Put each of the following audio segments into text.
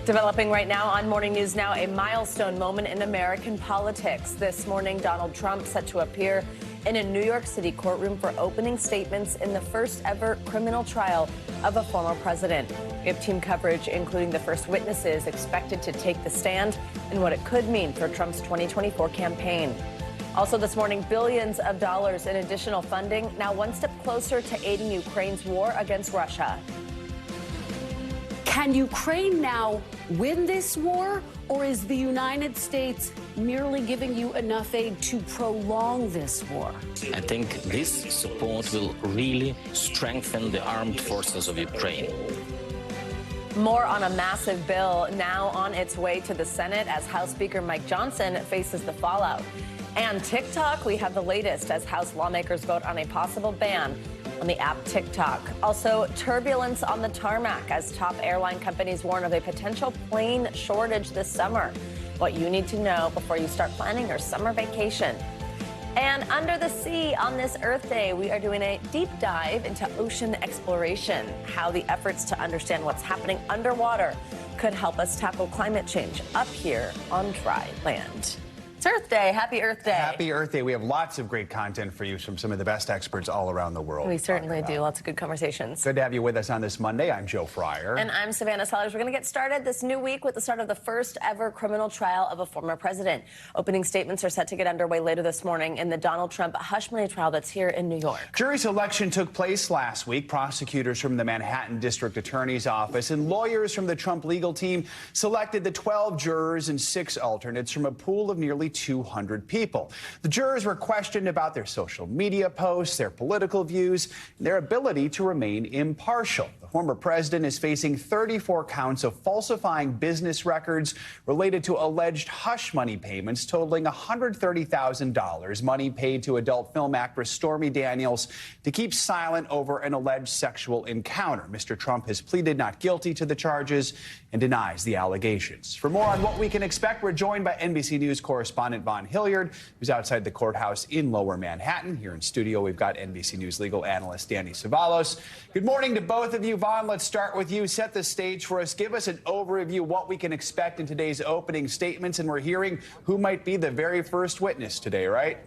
Developing right now on Morning News Now, a milestone moment in American politics. This morning, Donald Trump set to appear in a New York City courtroom for opening statements in the first ever criminal trial of a former president. We have team coverage, including the first witnesses expected to take the stand and what it could mean for Trump's 2024 campaign. Also this morning, billions of dollars in additional funding, now one step closer to aiding Ukraine's war against Russia. Can Ukraine now win this war, or is the United States merely giving you enough aid to prolong this war? I think this support will really strengthen the armed forces of Ukraine. More on a massive bill now on its way to the Senate as House Speaker Mike Johnson faces the fallout. And TikTok, we have the latest as House lawmakers vote on a possible ban on the app TikTok. Also, turbulence on the tarmac as top airline companies warn of a potential plane shortage this summer. What you need to know before you start planning your summer vacation. And under the sea on this Earth Day, we are doing a deep dive into ocean exploration, how the efforts to understand what's happening underwater could help us tackle climate change up here on dry land. It's Earth Day. Happy Earth Day. Happy Earth Day. We have lots of great content for you from some of the best experts all around the world. We certainly do. Lots of good conversations. Good to have you with us on this Monday. I'm Joe Fryer. And I'm Savannah Sellers. We're going to get started this new week with the start of the first ever criminal trial of a former president. Opening statements are set to get underway later this morning in the Donald Trump hush money trial that's here in New York. Jury selection took place last week. Prosecutors from the Manhattan District Attorney's Office and lawyers from the Trump legal team selected the 12 jurors and 6 alternates from a pool of nearly 200 people. The jurors were questioned about their social media posts, their political views, and their ability to remain impartial. The former president is facing 34 counts of falsifying business records related to alleged hush money payments totaling $130,000, money paid to adult film actress Stormy Daniels to keep silent over an alleged sexual encounter. Mr. Trump has pleaded not guilty to the charges and denies the allegations. For more on what we can expect, we're joined by NBC News correspondent Vaughn Hilliard, who's outside the courthouse in Lower Manhattan. Here in studio, we've got NBC News legal analyst Danny Savalos. Good morning to both of you. Vaughn, let's start with you. Set the stage for us. Give us an overview of what we can expect in today's opening statements. And we're hearing who might be the very first witness today, right?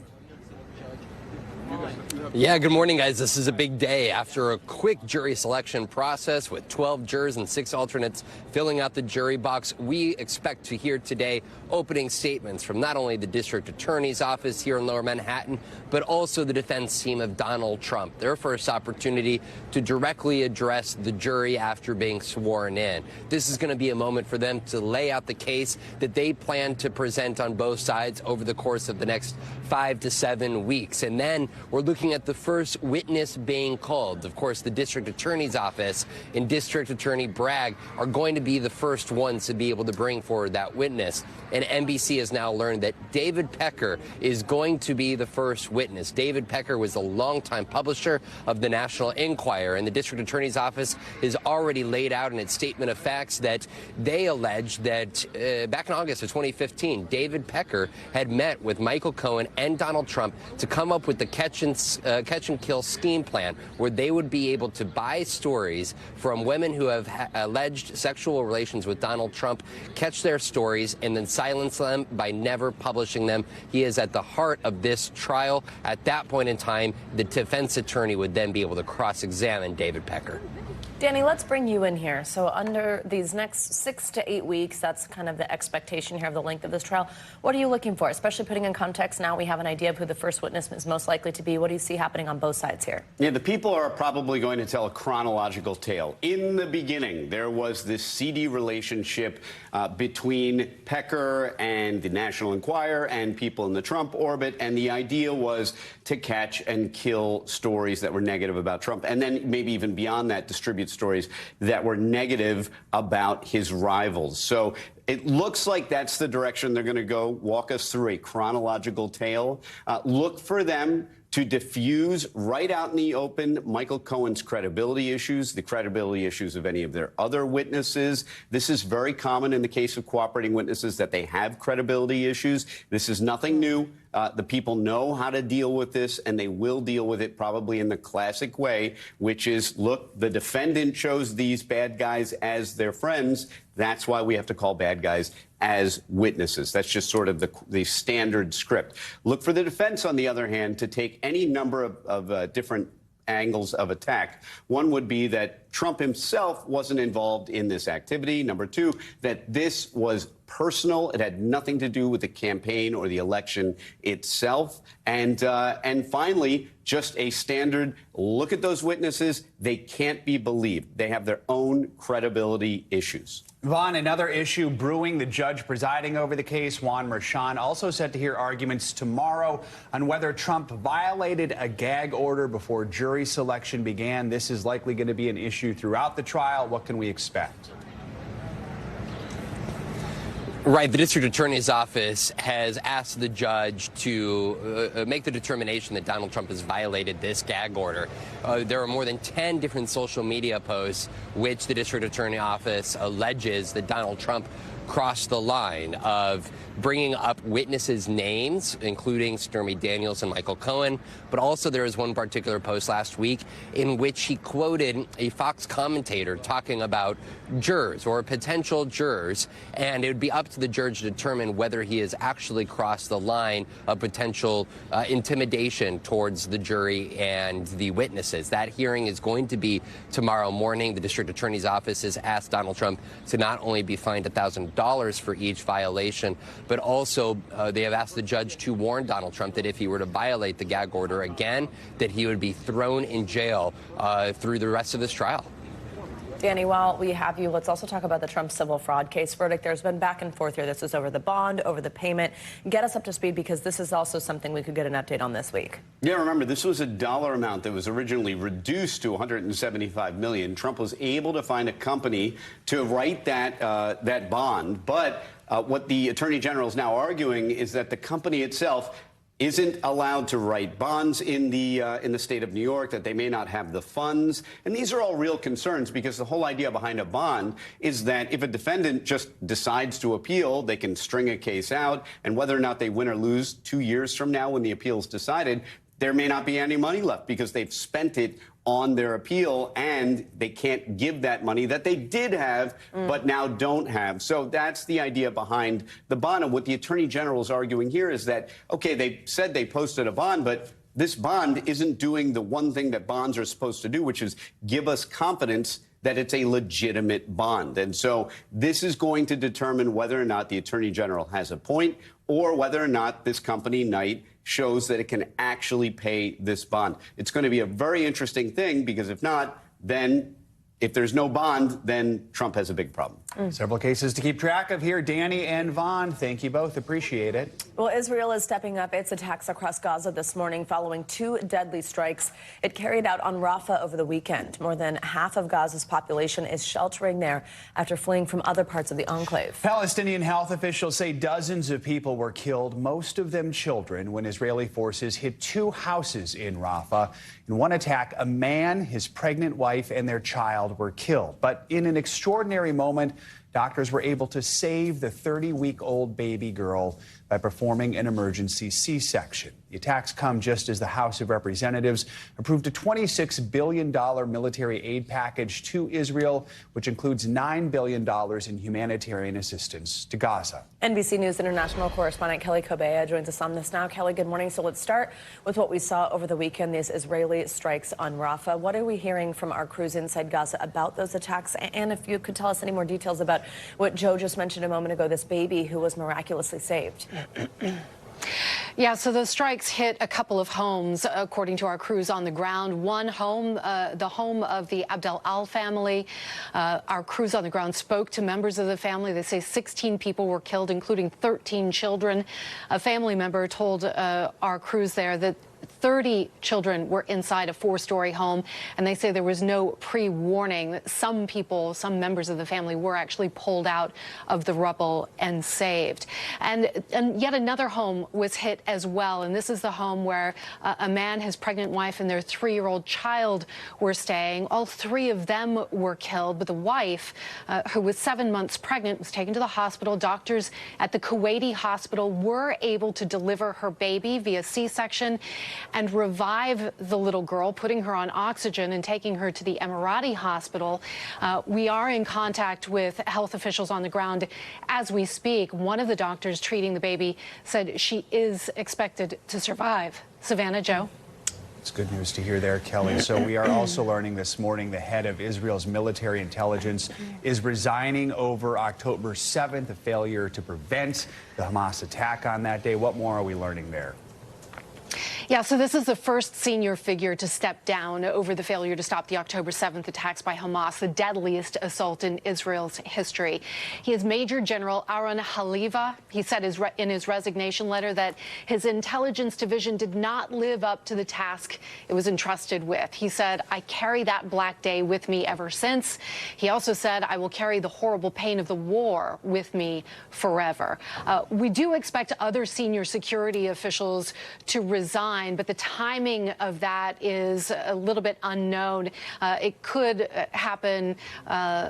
Yeah, good morning, guys. This is a big day. After a quick jury selection process with 12 jurors and 6 alternates filling out the jury box, we expect to hear today opening statements from not only the district attorney's office here in Lower Manhattan, but also the defense team of Donald Trump. Their first opportunity to directly address the jury after being sworn in. This is going to be a moment for them to lay out the case that they plan to present on both sides over the course of the next 5 to 7 weeks. And then we're looking at the first witness being called. Of course, the district attorney's office and District Attorney Bragg are going to be the first ones to be able to bring forward that witness. And NBC has now learned that David Pecker is going to be the first witness. David Pecker was a longtime publisher of the National Enquirer, and the district attorney's office has already laid out in its statement of facts that they allege that back in August of 2015, David Pecker had met with Michael Cohen and Donald Trump to come up with the catch and kill scheme plan, where they would be able to buy stories from women who have alleged sexual relations with Donald Trump, catch their stories, and then silence them by never publishing them. He is at the heart of this trial. At that point in time, the defense attorney would then be able to cross-examine David Pecker. Danny, let's bring you in here. So under these next 6 to 8 weeks, that's kind of the expectation here of the length of this trial. What are you looking for, especially putting in context now we have an idea of who the first witness is most likely to be? What do you see happening on both sides here? Yeah, the people are probably going to tell a chronological tale. In the beginning, there was this seedy relationship between Pecker and the National Enquirer and people in the Trump orbit, and the idea was to catch and kill stories that were negative about Trump, and then maybe even beyond that, distribute stories that were negative about his rivals. So it looks like that's the direction they're going to go. Walk us through a chronological tale. Look for them to diffuse right out in the open Michael Cohen's credibility issues, the credibility issues of any of their other witnesses. This is very common in the case of cooperating witnesses that they have credibility issues. This is nothing new. The people know how to deal with this, and they will deal with it probably in the classic way, which is, look, the defendant chose these bad guys as their friends. That's why we have to call bad guys as witnesses. That's just sort of the standard script. Look for the defense, on the other hand, to take any number of different angles of attack. One would be that Trump himself wasn't involved in this activity. Number two, that this was personal. It had nothing to do with the campaign or the election itself. And finally, just a standard look at those witnesses. They can't be believed. They have their own credibility issues. Vaughn, another issue brewing. The judge presiding over the case, Juan Merchan, also set to hear arguments tomorrow on whether Trump violated a gag order before jury selection began. This is likely going to be an issue throughout the trial. What can we expect? Right. The district attorney's office has asked the judge to make the determination that Donald Trump has violated this gag order. There are more than 10 different social media posts which the district attorney office alleges that Donald Trump crossed the line of bringing up witnesses' names, including Stormy Daniels and Michael Cohen. But also there was one particular post last week in which he quoted a Fox commentator talking about jurors or potential jurors, and it would be up to the judge to determine whether he has actually crossed the line of potential intimidation towards the jury and the witnesses. That hearing is going to be tomorrow morning. The district attorney's office has asked Donald Trump to not only be fined $1,000 for each violation, but also they have asked the judge to warn Donald Trump that if he were to violate the gag order again, that he would be thrown in jail through the rest of this trial. Danny, while we have you, let's also talk about the Trump civil fraud case verdict. There's been back and forth here. This is over the bond, over the payment. Get us up to speed, because this is also something we could get an update on this week. Yeah, remember, this was a dollar amount that was originally reduced to $175 million. Trump was able to find a company to write that bond, but what the Attorney General is now arguing is that the company itself isn't allowed to write bonds in the state of New York, that they may not have the funds. And these are all real concerns, because the whole idea behind a bond is that if a defendant just decides to appeal, they can string a case out, and whether or not they win or lose 2 years from now when the appeal is decided, there may not be any money left because they've spent it on their appeal, and they can't give that money that they did have but now don't have. So that's the idea behind the bond. And what the Attorney General is arguing here is that, okay, they said they posted a bond, but this bond isn't doing the one thing that bonds are supposed to do, which is give us confidence that it's a legitimate bond. And so this is going to determine whether or not the Attorney General has a point, or whether or not this company, Knight, shows that it can actually pay this bond. It's going to be a very interesting thing, because if not, then if there's no bond, then Trump has a big problem. Several cases to keep track of here. Danny and Vaughn, thank you both. Appreciate it. Well, Israel is stepping up its attacks across Gaza this morning following 2 deadly strikes it carried out on Rafah over the weekend. More than half of Gaza's population is sheltering there after fleeing from other parts of the enclave. Palestinian health officials say dozens of people were killed, most of them children, when Israeli forces hit 2 houses in Rafah. In one attack, a man, his pregnant wife, and their child were killed. But in an extraordinary moment, doctors were able to save the 30-week-old baby girl by performing an emergency C-section. The attacks come just as the House of Representatives approved a $26 billion military aid package to Israel, which includes $9 billion in humanitarian assistance to Gaza. NBC News international correspondent Kelly Kobea joins us on this now. Kelly, good morning. So let's start with what we saw over the weekend, these Israeli strikes on Rafah. What are we hearing from our crews inside Gaza about those attacks? And if you could tell us any more details about what Joe just mentioned a moment ago, this baby who was miraculously saved. Yeah, so those strikes hit a couple of homes, according to our crews on the ground. One home, the home of the Abdel Al family. Our crews on the ground spoke to members of the family. They say 16 people were killed, including 13 children. A family member told our crews there that 30 children were inside a 4-story home, and they say there was no pre-warning. Some members of the family were actually pulled out of the rubble and saved. And yet another home was hit as well, and this is the home where a man, his pregnant wife, and their 3-year-old child were staying. All 3 of them were killed, but the wife, who was 7 months pregnant, was taken to the hospital. Doctors at the Kuwaiti hospital were able to deliver her baby via C-section and revive the little girl, putting her on oxygen and taking her to the Emirati hospital. We are in contact with health officials on the ground as we speak. One of the doctors treating the baby said she is expected to survive. Savannah, Joe. It's good news to hear there, Kelly. So we are also learning this morning the head of Israel's military intelligence is resigning over October 7th, a failure to prevent the Hamas attack on that day. What more are we learning there? Yeah, so this is the first senior figure to step down over the failure to stop the October 7th attacks by Hamas, the deadliest assault in Israel's history. He is Major General Aaron Haliva. He said in his resignation letter that his intelligence division did not live up to the task it was entrusted with. He said, "I carry that black day with me ever since." He also said, "I will carry the horrible pain of the war with me forever." We do expect other senior security officials to resign, but the timing of that is a little bit unknown. It could happen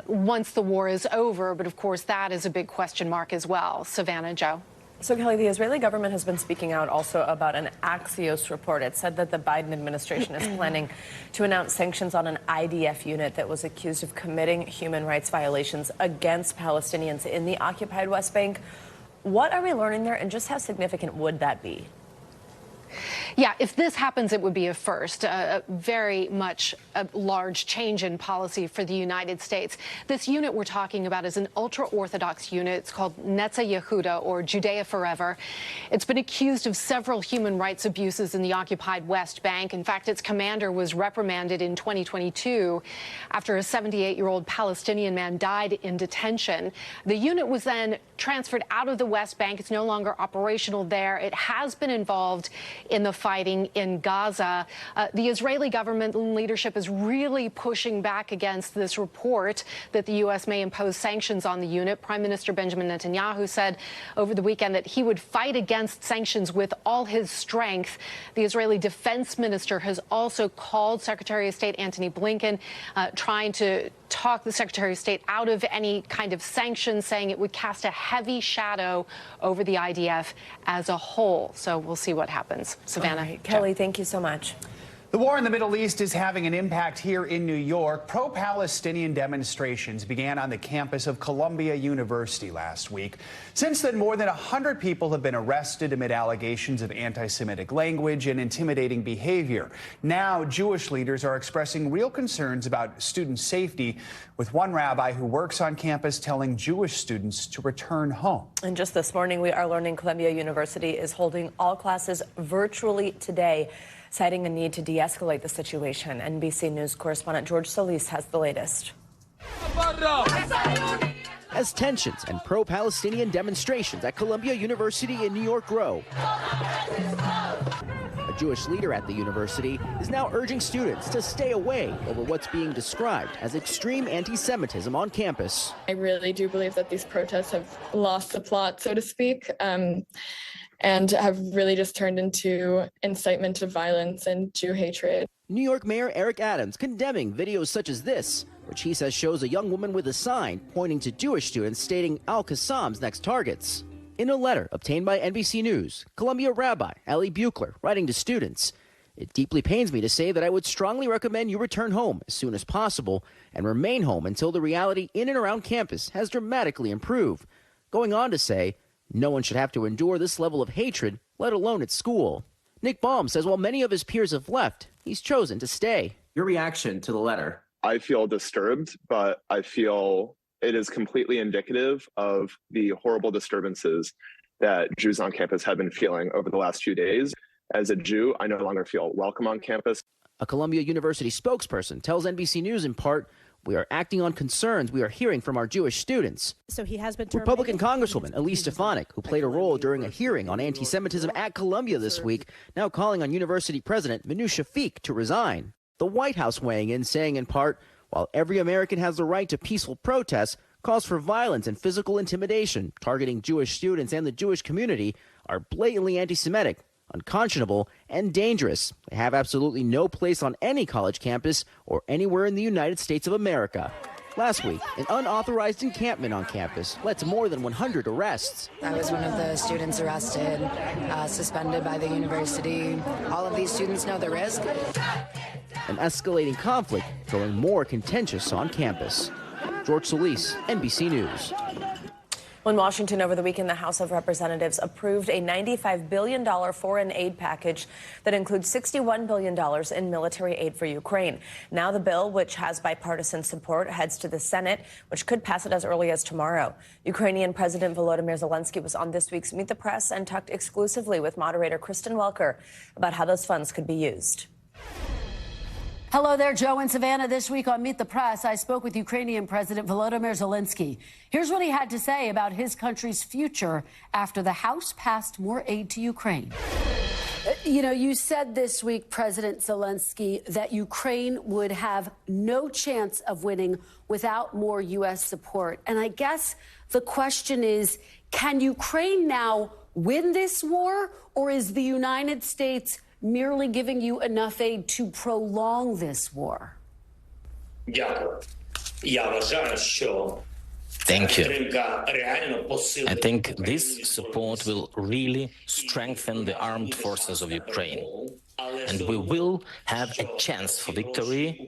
once the war is over, but of course that is a big question mark as well. Savannah, Joe. So, Kelly, the Israeli government has been speaking out also about an Axios report. It said that the Biden administration is planning to announce sanctions on an IDF unit that was accused of committing human rights violations against Palestinians in the occupied West Bank. What are we learning there, and just how significant would that be? Yeah, if this happens, it would be a first, very much a large change in policy for the United States. This unit we're talking about is an ultra-Orthodox unit. It's called Netzah Yehuda, or Judea Forever. It's been accused of several human rights abuses in the occupied West Bank. In fact, its commander was reprimanded in 2022 after a 78-year-old Palestinian man died in detention. The unit was then transferred out of the West Bank. It's no longer operational there. It has been involved in the fighting in Gaza. The Israeli government leadership is really pushing back against this report that the U.S. may impose sanctions on the unit. Prime Minister Benjamin Netanyahu said over the weekend that he would fight against sanctions with all his strength. The Israeli defense minister has also called Secretary of State Antony Blinken, trying to talk the Secretary of State out of any kind of sanctions, saying it would cast a heavy shadow over the IDF as a whole. So we'll see what happens. Savannah. Right. Kelly, thank you so much. The war in the Middle East is having an impact here in New York. Pro-Palestinian demonstrations began on the campus of Columbia University last week. Since then, more than 100 people have been arrested amid allegations of anti-Semitic language and intimidating behavior. Now, Jewish leaders are expressing real concerns about student safety, with one rabbi who works on campus telling Jewish students to return home. And just this morning, we are learning Columbia University is holding all classes virtually today, citing a need to de-escalate the situation. NBC News correspondent George Solis has the latest. As tensions and pro-Palestinian demonstrations at Columbia University in New York grow, a Jewish leader at the university is now urging students to stay away over what's being described as extreme anti-Semitism on campus. I really do believe that these protests have lost the plot, so to speak, and have really just turned into incitement to violence and Jew hatred. New York Mayor Eric Adams condemning videos such as this, which he says shows a young woman with a sign pointing to Jewish students stating Al-Qassam's next targets. In a letter obtained by NBC News, Columbia Rabbi Ali Buchler writing to students, "It deeply pains me to say that I would strongly recommend you return home as soon as possible and remain home until the reality in and around campus has dramatically improved." Going on to say, no one should have to endure this level of hatred, let alone at school. Nick Baum says while many of his peers have left, he's chosen to stay. Your reaction to the letter? I feel disturbed, but I feel it is completely indicative of the horrible disturbances that Jews on campus have been feeling over the last few days. As a Jew, I no longer feel welcome on campus. A Columbia University spokesperson tells NBC News in part, We are acting on concerns we are hearing from our Jewish students. So he has been Republican Congresswoman Elise Stefanik, who played a role during a hearing on anti-Semitism at Columbia this week, now calling on University President Minu Shafiq to resign. The White House weighing in, saying in part, while every American has the right to peaceful protests, calls for violence and physical intimidation targeting Jewish students and the Jewish community are blatantly anti-Semitic, unconscionable, and dangerous. They have absolutely no place on any college campus or anywhere in the United States of America. Last week, an unauthorized encampment on campus led to more than 100 arrests. I was one of the students arrested, suspended by the university. All of these students know the risk. An escalating conflict growing more contentious on campus. George Solis, NBC News. In Washington over the weekend, the House of Representatives approved a $95 billion foreign aid package that includes $61 billion in military aid for Ukraine. Now the bill, which has bipartisan support, heads to the Senate, which could pass it as early as tomorrow. Ukrainian President Volodymyr Zelensky was on this week's Meet the Press and talked exclusively with moderator Kristen Welker about how those funds could be used. Hello there, Joe and Savannah. This week on Meet the Press, I spoke with Ukrainian President Volodymyr Zelensky. Here's what he had to say about his country's future after the House passed more aid to Ukraine. You know, you said this week, President Zelensky, that Ukraine would have no chance of winning without more U.S. support. And I guess the question is, can Ukraine now win this war, or is the United States merely giving you enough aid to prolong this war? Thank you. I think this support will really strengthen the armed forces of Ukraine. And we will have a chance for victory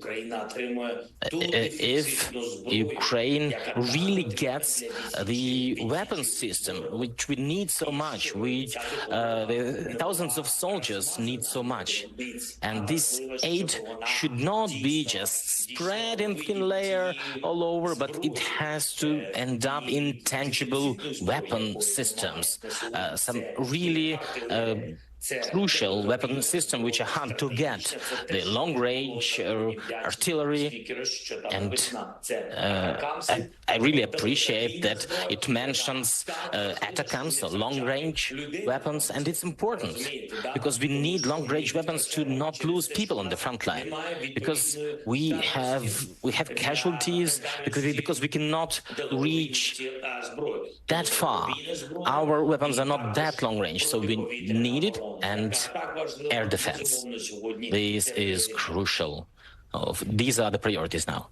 if Ukraine really gets the weapon system, which we need so much, which the thousands of soldiers need so much. And this aid should not be just spread in thin layer all over, but it has to end up in tangible weapon systems, some really crucial weapon system which are hard to get, the long-range artillery, and I really appreciate that it mentions ATACMS, so long-range weapons, and it's important because we need long-range weapons to not lose people on the front line, because we have casualties, because we cannot reach that far. Our weapons are not that long-range, so we need it. And air defense. This is crucial. These are the priorities now.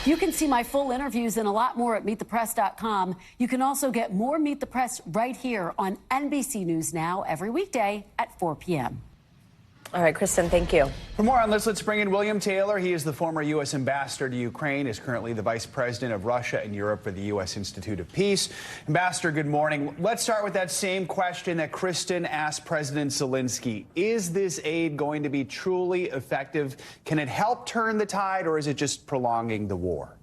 You can see my full interviews and a lot more at MeetThePress.com. You can also get more Meet the Press right here on NBC News Now every weekday at 4 p.m. All right, Kristen, thank you. For more on this, let's bring in William Taylor. He is the former U.S. ambassador to Ukraine, is currently the vice president of Russia and Europe for the U.S. Institute of Peace. Ambassador, good morning. Let's start with that same question that Kristen asked President Zelensky. Is this aid going to be truly effective? Can it help turn the tide, or is it just prolonging the war?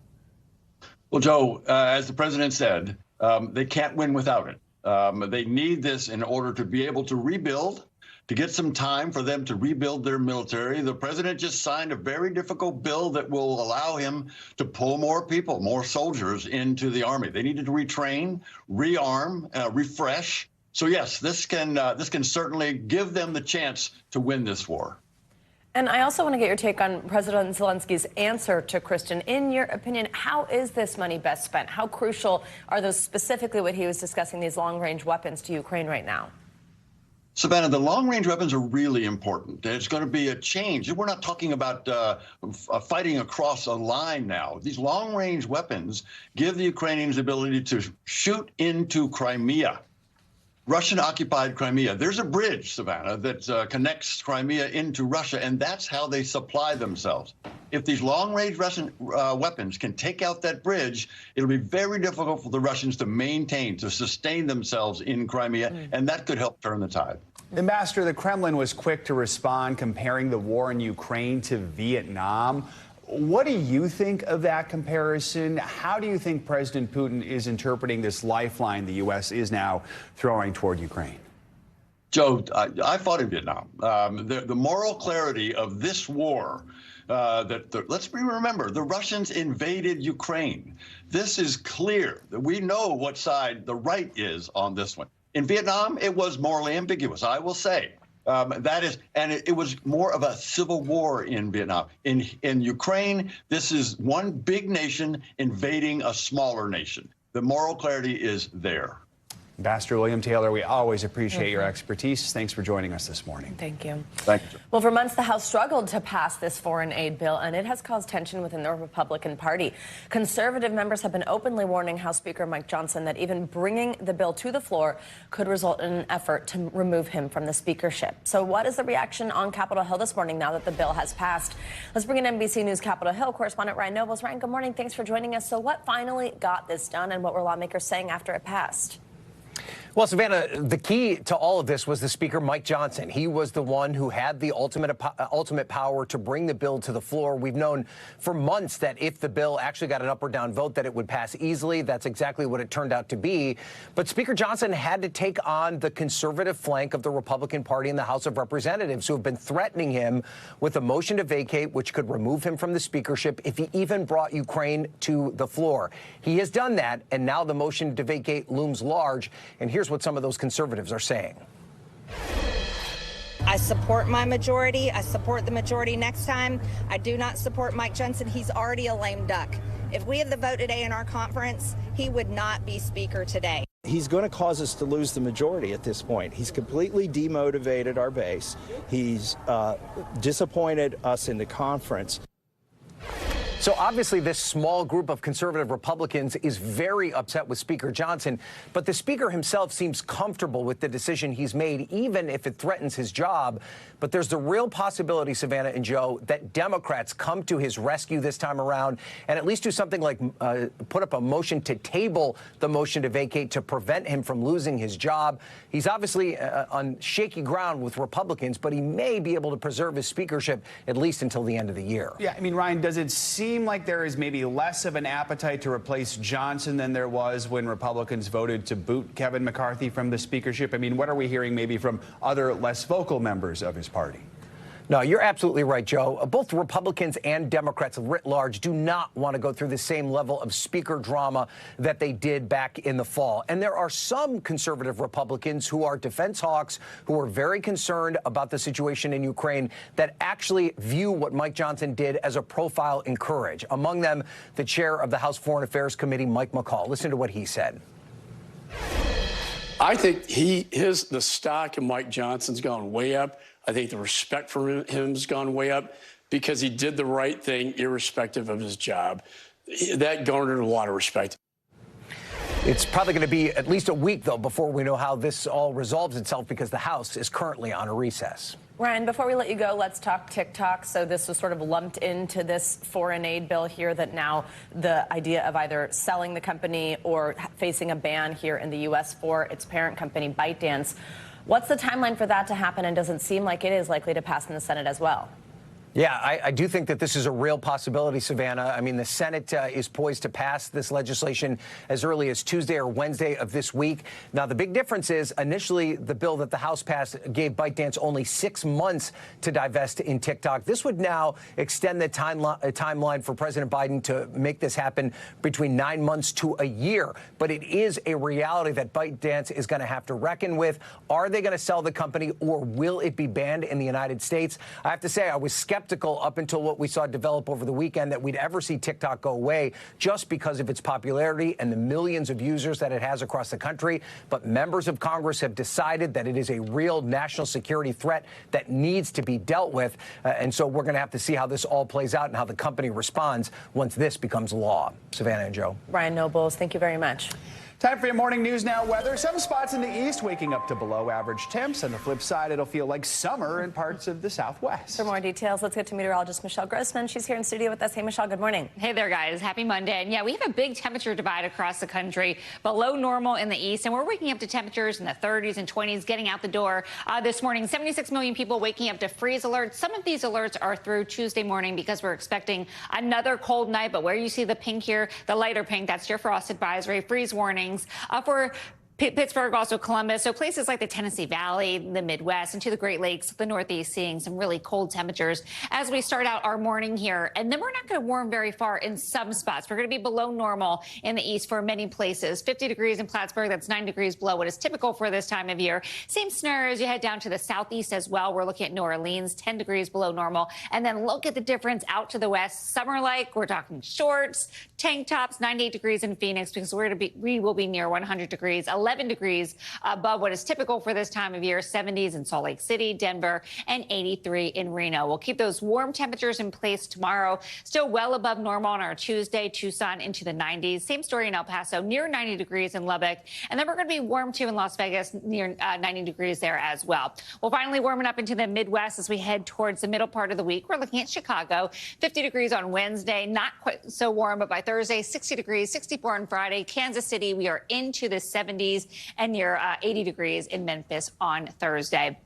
Well, Joe, as the president said, they can't win without it. They need this in order to be able to rebuild, to get some time for them to rebuild their military. The president just signed a very difficult bill that will allow him to pull more people, more soldiers into the army. They needed to retrain, rearm, refresh. So yes, this can certainly give them the chance to win this war. And I also want to get your take on President Zelensky's answer to Kristen. In your opinion, how is this money best spent? How crucial are those, specifically what he was discussing, these long-range weapons to Ukraine right now? Savannah, the long-range weapons are really important. There's going to be a change. We're not talking about fighting across a line now. These long-range weapons give the Ukrainians the ability to shoot into Crimea, Russian-occupied Crimea. There's a bridge, Savannah, that connects Crimea into Russia, and that's how they supply themselves. If these long-range Russian weapons can take out that bridge, it'll be very difficult for the Russians to sustain themselves in Crimea, and that could help turn the tide. Ambassador, the Kremlin was quick to respond, comparing the war in Ukraine to Vietnam. What do you think of that comparison? How do you think President Putin is interpreting this lifeline the U.S. is now throwing toward Ukraine? Joe, I fought in Vietnam. The moral clarity of this war, let's remember, the Russians invaded Ukraine. This is clear. We know what side the right is on this one. In Vietnam, it was morally ambiguous, I will say. It was more of a civil war in Vietnam. In Ukraine, this is one big nation invading a smaller nation. The moral clarity is there. Ambassador William Taylor, we always appreciate your expertise. Thanks for joining us this morning. Thank you. Thank you. Well, for months, the House struggled to pass this foreign aid bill, and it has caused tension within the Republican Party. Conservative members have been openly warning House Speaker Mike Johnson that even bringing the bill to the floor could result in an effort to remove him from the speakership. So what is the reaction on Capitol Hill this morning now that the bill has passed? Let's bring in NBC News Capitol Hill correspondent Ryan Nobles. Ryan, good morning. Thanks for joining us. So what finally got this done, and what were lawmakers saying after it passed? Well, Savannah, the key to all of this was the Speaker, Mike Johnson. He was the one who had the ultimate power to bring the bill to the floor. We've known for months that if the bill actually got an up or down vote, that it would pass easily. That's exactly what it turned out to be. But Speaker Johnson had to take on the conservative flank of the Republican Party in the House of Representatives, who have been threatening him with a motion to vacate, which could remove him from the speakership if he even brought Ukraine to the floor. He has done that, and now the motion to vacate looms large. And here's what some of those conservatives are saying. I support my majority. I support the majority next time. I do not support Mike Johnson. He's already a lame duck. If we had the vote today in our conference, he would not be speaker today. He's going to cause us to lose the majority at this point. He's completely demotivated our base. He's disappointed us in the conference. So obviously this small group of conservative Republicans is very upset with Speaker Johnson, but the Speaker himself seems comfortable with the decision he's made, even if it threatens his job. But there's the real possibility, Savannah and Joe, that Democrats come to his rescue this time around and at least do something like put up a motion to table the motion to vacate to prevent him from losing his job. He's obviously on shaky ground with Republicans, but he may be able to preserve his speakership at least until the end of the year. Yeah, I mean, Ryan, does it seem like there is maybe less of an appetite to replace Johnson than there was when Republicans voted to boot Kevin McCarthy from the speakership? I mean, what are we hearing maybe from other less vocal members of his party? No, you're absolutely right, Joe. Both Republicans and Democrats writ large do not want to go through the same level of speaker drama that they did back in the fall. And there are some conservative Republicans who are defense hawks, who are very concerned about the situation in Ukraine, that actually view what Mike Johnson did as a profile in courage. Among them, the chair of the House Foreign Affairs Committee, Mike McCall. Listen to what he said. I think the stock of Mike Johnson's gone way up. I think the respect for him has gone way up because he did the right thing irrespective of his job. That garnered a lot of respect. It's probably going to be at least a week, though, before we know how this all resolves itself, because the House is currently on a recess. Ryan, before we let you go, let's talk TikTok. So this was sort of lumped into this foreign aid bill here, that now the idea of either selling the company or facing a ban here in the U.S. for its parent company, ByteDance. What's the timeline for that to happen, and does it seem like it is likely to pass in the Senate as well? Yeah, I do think that this is a real possibility, Savannah. I mean, the Senate is poised to pass this legislation as early as Tuesday or Wednesday of this week. Now, the big difference is initially the bill that the House passed gave ByteDance only 6 months to divest in TikTok. This would now extend the timeline for President Biden to make this happen between 9 months to a year. But it is a reality that ByteDance is going to have to reckon with. Are they going to sell the company, or will it be banned in the United States? I have to say, I was skeptical up until what we saw develop over the weekend that we'd ever see TikTok go away, just because of its popularity and the millions of users that it has across the country. But members of Congress have decided that it is a real national security threat that needs to be dealt with. And so we're going to have to see how this all plays out and how the company responds once this becomes law. Savannah and Joe. Ryan Nobles, thank you very much. Time for your morning news now. Weather. Some spots in the east waking up to below average temps. On the flip side, it'll feel like summer in parts of the southwest. For more details, let's get to meteorologist Michelle Grossman. She's here in studio with us. Hey, Michelle, good morning. Hey there, guys. Happy Monday. And yeah, we have a big temperature divide across the country, below normal in the east. And we're waking up to temperatures in the 30s and 20s, getting out the door this morning. 76 million people waking up to freeze alerts. Some of these alerts are through Tuesday morning because we're expecting another cold night. But where you see the pink here, the lighter pink, that's your frost advisory, freeze warnings. For Pittsburgh, also Columbus. So places like the Tennessee Valley, the Midwest, and to the Great Lakes, the Northeast, seeing some really cold temperatures as we start out our morning here. And then we're not going to warm very far in some spots. We're going to be below normal in the east for many places. 50 degrees in Plattsburgh. That's 9 degrees below what is typical for this time of year. Same scenario as you head down to the southeast as well. We're looking at New Orleans, 10 degrees below normal. And then look at the difference out to the west. Summer-like, we're talking shorts, tank tops, 98 degrees in Phoenix, because we will be near 100 degrees, 11 degrees above what is typical for this time of year, 70s in Salt Lake City, Denver, and 83 in Reno. We'll keep those warm temperatures in place tomorrow, still well above normal on our Tuesday, Tucson into the 90s. Same story in El Paso, near 90 degrees in Lubbock. And then we're going to be warm too in Las Vegas, near 90 degrees there as well. We'll finally warming up into the Midwest as we head towards the middle part of the week. We're looking at Chicago, 50 degrees on Wednesday, not quite so warm, but by Thursday, 60 degrees, 64 on Friday. Kansas City, we are into the 70s and near 80 degrees in Memphis on Thursday.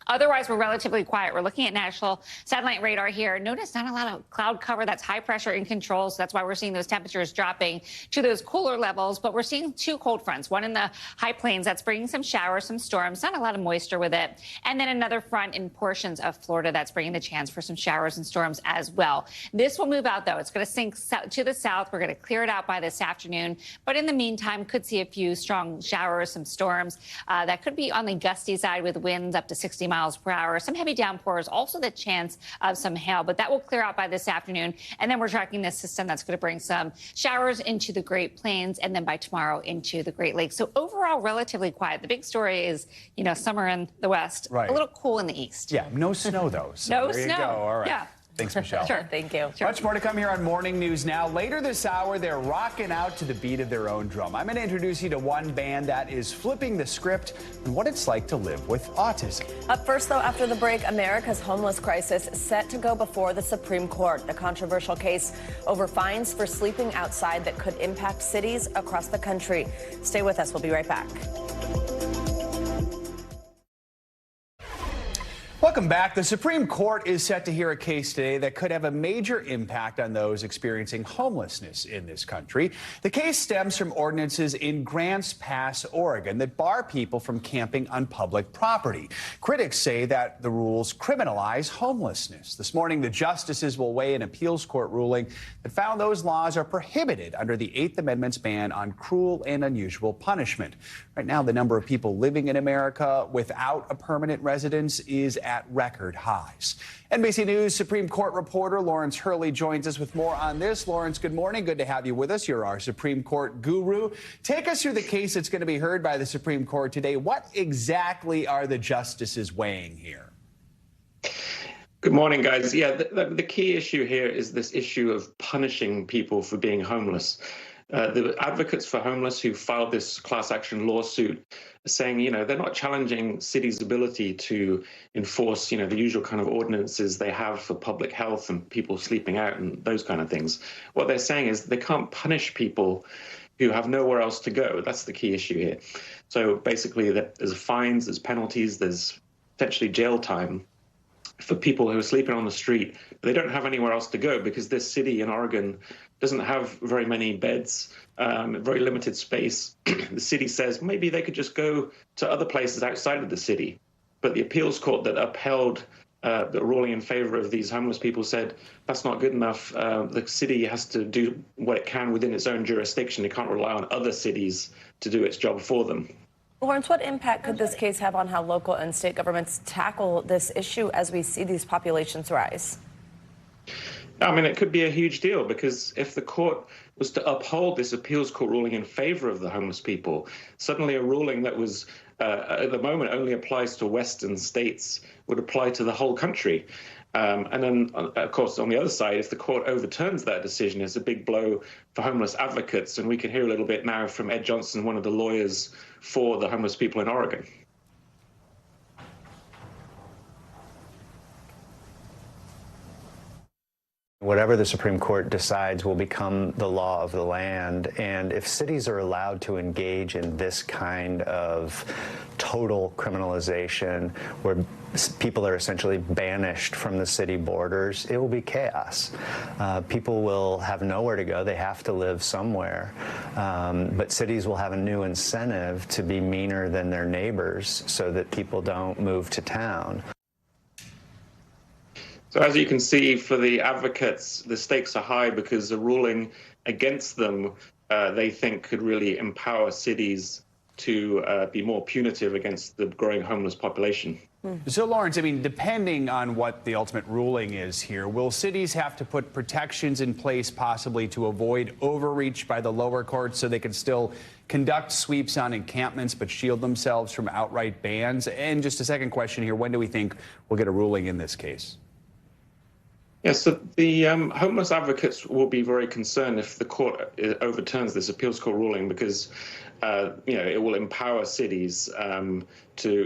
Otherwise, we're relatively quiet. We're looking at national satellite radar here. Notice not a lot of cloud cover. That's high pressure in control. So that's why we're seeing those temperatures dropping to those cooler levels. But we're seeing two cold fronts, one in the high plains that's bringing some showers, some storms, not a lot of moisture with it. And then another front in portions of Florida that's bringing the chance for some showers and storms as well. This will move out, though. It's going to sink to the south. We're going to clear it out by this afternoon. But in the meantime, could see a few strong showers, some storms that could be on the gusty side with winds up to 60 miles per hour. Some heavy downpours, also the chance of some hail, but that will clear out by this afternoon. And then we're tracking this system that's going to bring some showers into the Great Plains and then by tomorrow into the Great Lakes. So overall, relatively quiet. The big story is, summer in the west, right. A little cool in the east. Yeah, no snow, though. So no there snow. You go. All right. Yeah. Thanks, Michelle. Sure, thank you. Sure. Much more to come here on Morning News Now. Later this hour, they're rocking out to the beat of their own drum. I'm going to introduce you to one band that is flipping the script and what it's like to live with autism. Up first, though, after the break, America's homeless crisis set to go before the Supreme Court. The controversial case over fines for sleeping outside that could impact cities across the country. Stay with us. We'll be right back. Welcome back. The Supreme Court is set to hear a case today that could have a major impact on those experiencing homelessness in this country. The case stems from ordinances in Grants Pass, Oregon, that bar people from camping on public property. Critics say that the rules criminalize homelessness. This morning, the justices will weigh an appeals court ruling that found those laws are prohibited under the 8th Amendment's ban on cruel and unusual punishment. Right now, the number of people living in America without a permanent residence is at record highs. NBC News Supreme Court reporter Lawrence Hurley joins us with more on this. Lawrence, good morning. Good to have you with us. You're our Supreme Court guru. Take us through the case that's going to be heard by the Supreme Court today. What exactly are the justices weighing here? Good morning, guys. Yeah, the key issue here is this issue of punishing people for being homeless. The advocates for homeless who filed this class action lawsuit are saying, they're not challenging cities' ability to enforce, the usual kind of ordinances they have for public health and people sleeping out and those kind of things. What they're saying is they can't punish people who have nowhere else to go. That's the key issue here. So basically, there's fines, there's penalties, there's potentially jail time for people who are sleeping on the street, but they don't have anywhere else to go because this city in Oregon doesn't have very many beds, very limited space. The city says maybe they could just go to other places outside of the city. But the appeals court that upheld the ruling in favor of these homeless people said that's not good enough. The city has to do what it can within its own jurisdiction. It can't rely on other cities to do its job for them. Lawrence, what impact could this case have on how local and state governments tackle this issue as we see these populations rise? I mean, it could be a huge deal because if the court was to uphold this appeals court ruling in favor of the homeless people, suddenly a ruling that was at the moment only applies to Western states would apply to the whole country. And then, of course, on the other side, if the court overturns that decision, it's a big blow for homeless advocates. And we can hear a little bit now from Ed Johnson, one of the lawyers for the homeless people in Oregon. Whatever the Supreme Court decides will become the law of the land. And if cities are allowed to engage in this kind of total criminalization where people are essentially banished from the city borders, it will be chaos. People will have nowhere to go. They have to live somewhere. But cities will have a new incentive to be meaner than their neighbors so that people don't move to town. So as you can see, for the advocates, the stakes are high because a ruling against them, they think, could really empower cities to be more punitive against the growing homeless population. So, Lawrence, I mean, depending on what the ultimate ruling is here, will cities have to put protections in place possibly to avoid overreach by the lower courts so they can still conduct sweeps on encampments but shield themselves from outright bans? And just a second question here, when do we think we'll get a ruling in this case? Yes, so the homeless advocates will be very concerned if the court overturns this appeals court ruling because, it will empower cities to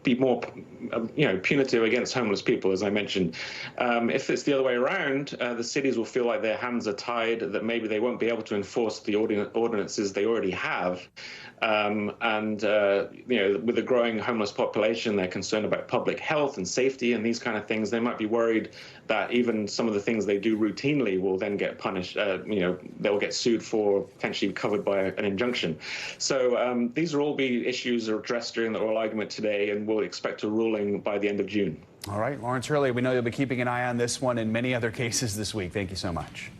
be more, punitive against homeless people, as I mentioned. If it's the other way around, the cities will feel like their hands are tied, that maybe they won't be able to enforce the ordinances they already have. With the growing homeless population, they're concerned about public health and safety and these kind of things. They might be worried that even some of the things they do routinely will then get punished. They'll get sued for, potentially covered by an injunction. So these will all be issues addressed during the oral argument today, and we'll expect a ruling by the end of June. All right, Lawrence Hurley, we know you'll be keeping an eye on this one and many other cases this week. Thank you so much.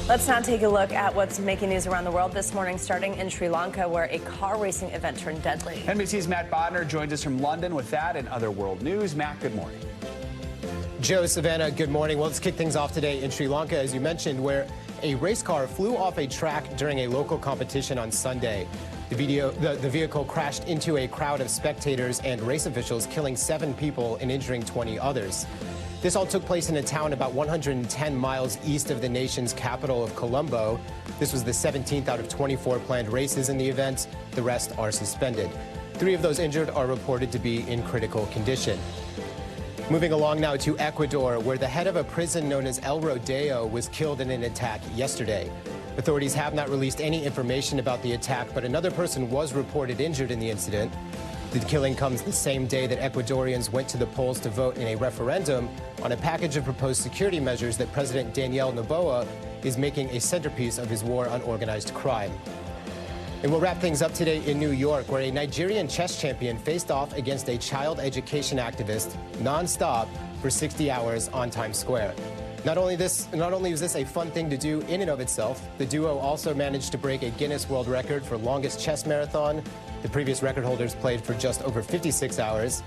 Let's now take a look at what's making news around the world this morning, starting in Sri Lanka, where a car racing event turned deadly. NBC's Matt Bodner joins us from London with that and other world news. Matt, good morning. Joe, Savannah, good morning. Well, let's kick things off today in Sri Lanka, as you mentioned, where a race car flew off a track during a local competition on Sunday. The vehicle crashed into a crowd of spectators and race officials, killing 7 people and injuring 20 others. This all took place in a town about 110 miles east of the nation's capital of Colombo. This was the 17th out of 24 planned races in the event. The rest are suspended. 3 of those injured are reported to be in critical condition. Moving along now to Ecuador, where the head of a prison known as El Rodeo was killed in an attack yesterday. Authorities have not released any information about the attack, but another person was reported injured in the incident. The killing comes the same day that Ecuadorians went to the polls to vote in a referendum on a package of proposed security measures that President Daniel Noboa is making a centerpiece of his war on organized crime. And we'll wrap things up today in New York, where a Nigerian chess champion faced off against a child education activist nonstop for 60 hours on Times Square. Not only was this a fun thing to do in and of itself, the duo also managed to break a Guinness World Record for longest chess marathon. The previous record holders played for just over 56 hours.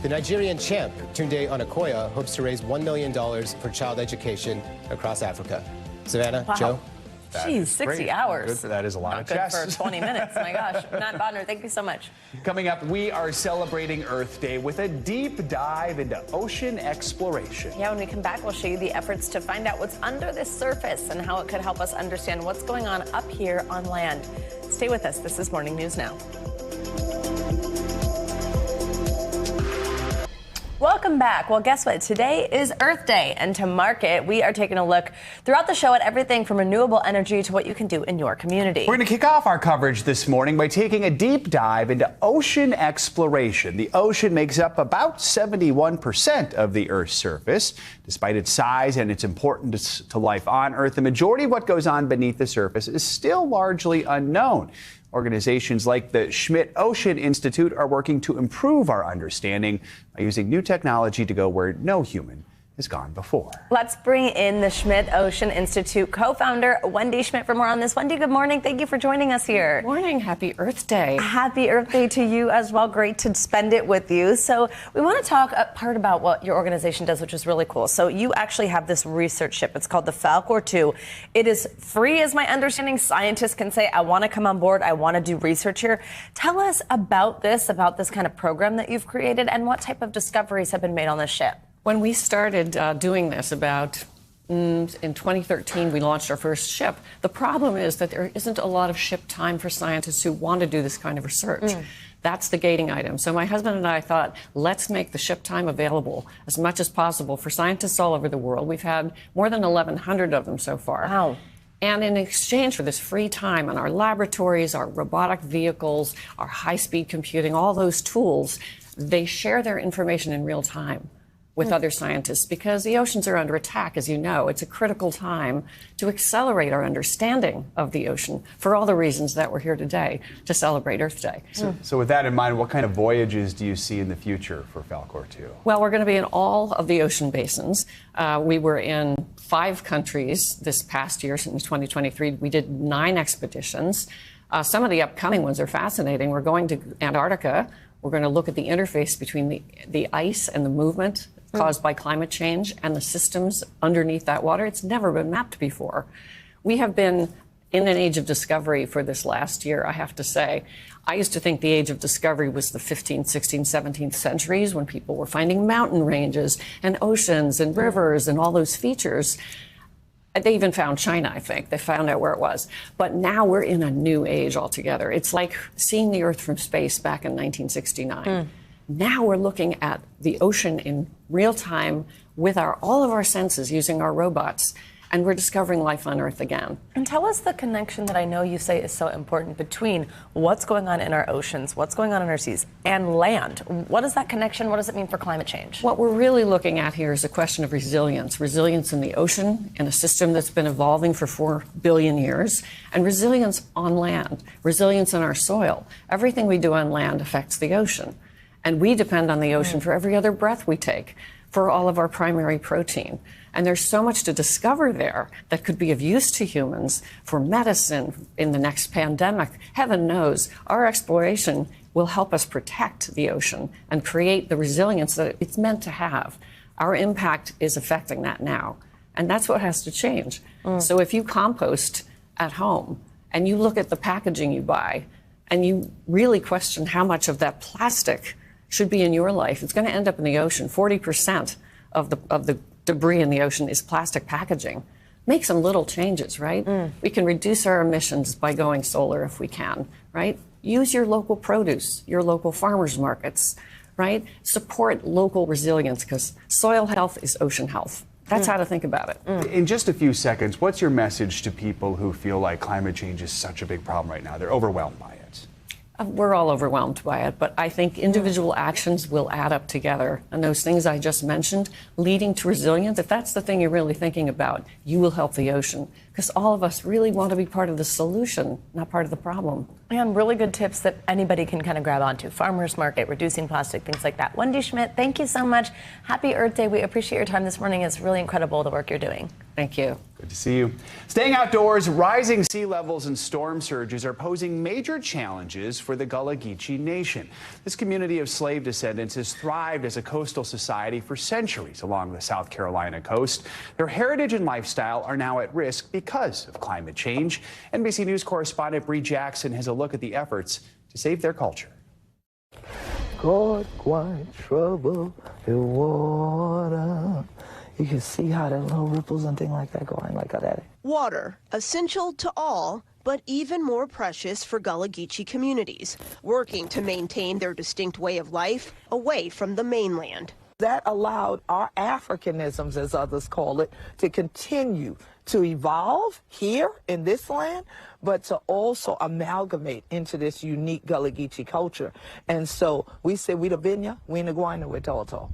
The Nigerian champ, Tunde Onakoya, hopes to raise $1 million for child education across Africa. Savannah, Wow. Joe? Geez, 60 hours. That is a lot Not of good chess. for 20 minutes. My gosh. Matt Bodner, thank you so much. Coming up, we are celebrating Earth Day with a deep dive into ocean exploration. Yeah, when we come back, we'll show you the efforts to find out what's under the surface and how it could help us understand what's going on up here on land. Stay with us. This is Morning News Now. Welcome back. Well, guess what? Today is Earth Day, and to mark it, we are taking a look throughout the show at everything from renewable energy to what you can do in your community. We're going to kick off our coverage this morning by taking a deep dive into ocean exploration. The ocean makes up about 71% of the Earth's surface. Despite its size and its importance to life on Earth, the majority of what goes on beneath the surface is still largely unknown. Organizations like the Schmidt Ocean Institute are working to improve our understanding by using new technology to go where no human has gone before. Let's bring in the Schmidt Ocean Institute co-founder, Wendy Schmidt, for more on this. Wendy, good morning. Thank you for joining us here. Good morning. Happy Earth Day. Happy Earth Day to you as well. Great to spend it with you. So we want to talk a part about what your organization does, which is really cool. So you actually have this research ship. It's called the Falcor 2. It is free, as my understanding. Scientists can say, I want to come on board. I want to do research here. Tell us about this kind of program that you've created, and what type of discoveries have been made on this ship. When we started doing this in 2013, we launched our first ship. The problem is that there isn't a lot of ship time for scientists who want to do this kind of research. That's the gating item. So my husband and I thought, let's make the ship time available as much as possible for scientists all over the world. We've had more than 1,100 of them so far. Wow. And in exchange for this free time in our laboratories, our robotic vehicles, our high-speed computing, all those tools, they share their information in real time with other scientists because the oceans are under attack, as you know. It's a critical time to accelerate our understanding of the ocean for all the reasons that we're here today to celebrate Earth Day. So with that in mind, what kind of voyages do you see in the future for Falkor 2? Well, we're going to be in all of the ocean basins. We were in 5 countries this past year, in 2023. We did 9 expeditions. Some of the upcoming ones are fascinating. We're going to Antarctica. We're going to look at the interface between the ice and the movement caused by climate change and the systems underneath that water. It's never been mapped before. We have been in an age of discovery for this last year, I have to say. I used to think the age of discovery was the 15th, 16th, 17th centuries when people were finding mountain ranges and oceans and rivers and all those features. They even found China, I think. They found out where it was. But now we're in a new age altogether. It's like seeing the Earth from space back in 1969. Now we're looking at the ocean in real time with all of our senses using our robots. And we're discovering life on Earth again. And tell us the connection that I know you say is so important between what's going on in our oceans, what's going on in our seas, and land. What is that connection? What does it mean for climate change? What we're really looking at here is a question of resilience. Resilience in the ocean, in a system that's been evolving for 4 billion years, and resilience on land, resilience in our soil. Everything we do on land affects the ocean. And we depend on the ocean for every other breath we take, for all of our primary protein. And there's so much to discover there that could be of use to humans for medicine in the next pandemic. Heaven knows our exploration will help us protect the ocean and create the resilience that it's meant to have. Our impact is affecting that now. And that's what has to change. So if you compost at home and you look at the packaging you buy and you really question how much of that plastic should be in your life, it's going to end up in the ocean. 40% of the debris in the ocean is plastic packaging. Make some little changes, right? We can reduce our emissions by going solar if we can, right? Use your local produce, your local farmers markets, right? Support local resilience because soil health is ocean health. That's how to think about it. In just a few seconds, what's your message to people who feel like climate change is such a big problem right now? They're overwhelmed by it. We're all overwhelmed by it, but I think individual actions will add up together. And those things I just mentioned, leading to resilience, if that's the thing you're really thinking about, you will help the ocean. Because all of us really want to be part of the solution, not part of the problem. And really good tips that anybody can kind of grab onto. Farmers market, reducing plastic, things like that. Wendy Schmidt, thank you so much. Happy Earth Day. We appreciate your time this morning. It's really incredible the work you're doing. Thank you. Good to see you. Staying outdoors, rising sea levels and storm surges are posing major challenges for the Gullah Geechee Nation. This community of slave descendants has thrived as a coastal society for centuries along the South Carolina coast. Their heritage and lifestyle are now at risk because of climate change. NBC News correspondent Bree Jackson has a look at the efforts to save their culture. God, quite trouble the water. You can see how the little ripples and things like that going like that. Water, essential to all, but even more precious for Gullah Geechee communities, working to maintain their distinct way of life away from the mainland. That allowed our Africanisms, as others call it, to continue to evolve here in this land, but to also amalgamate into this unique Gullah Geechee culture. And so we say we the Binya, we the Guayna, we Toto.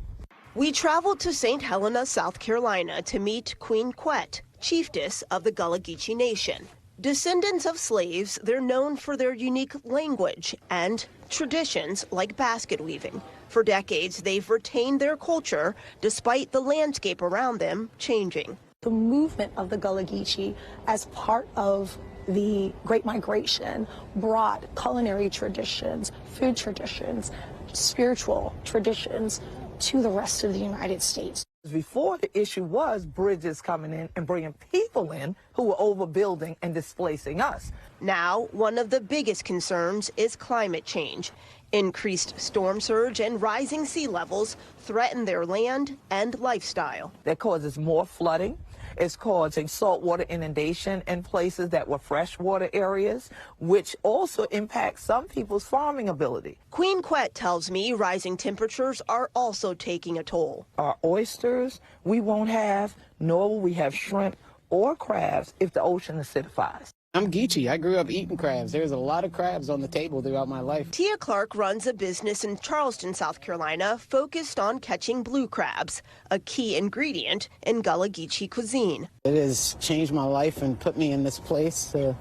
We traveled to St. Helena, South Carolina to meet Queen Quet, chiefess of the Gullah Geechee Nation. Descendants of slaves, they're known for their unique language and traditions like basket weaving. For decades, they've retained their culture despite the landscape around them changing. The movement of the Gullah Geechee as part of the Great Migration brought culinary traditions, food traditions, spiritual traditions to the rest of the United States. Before, the issue was bridges coming in and bringing people in who were overbuilding and displacing us. Now, one of the biggest concerns is climate change. Increased storm surge and rising sea levels threaten their land and lifestyle. That causes more flooding. It's causing saltwater inundation in places that were freshwater areas, which also impacts some people's farming ability. Queen Quet tells me rising temperatures are also taking a toll. Our oysters we won't have, nor will we have shrimp or crabs if the ocean acidifies. I'm Geechee. I grew up eating crabs. There's a lot of crabs on the table throughout my life. Tia Clark runs a business in Charleston, South Carolina, focused on catching blue crabs, a key ingredient in Gullah Geechee cuisine. It has changed my life and put me in this place to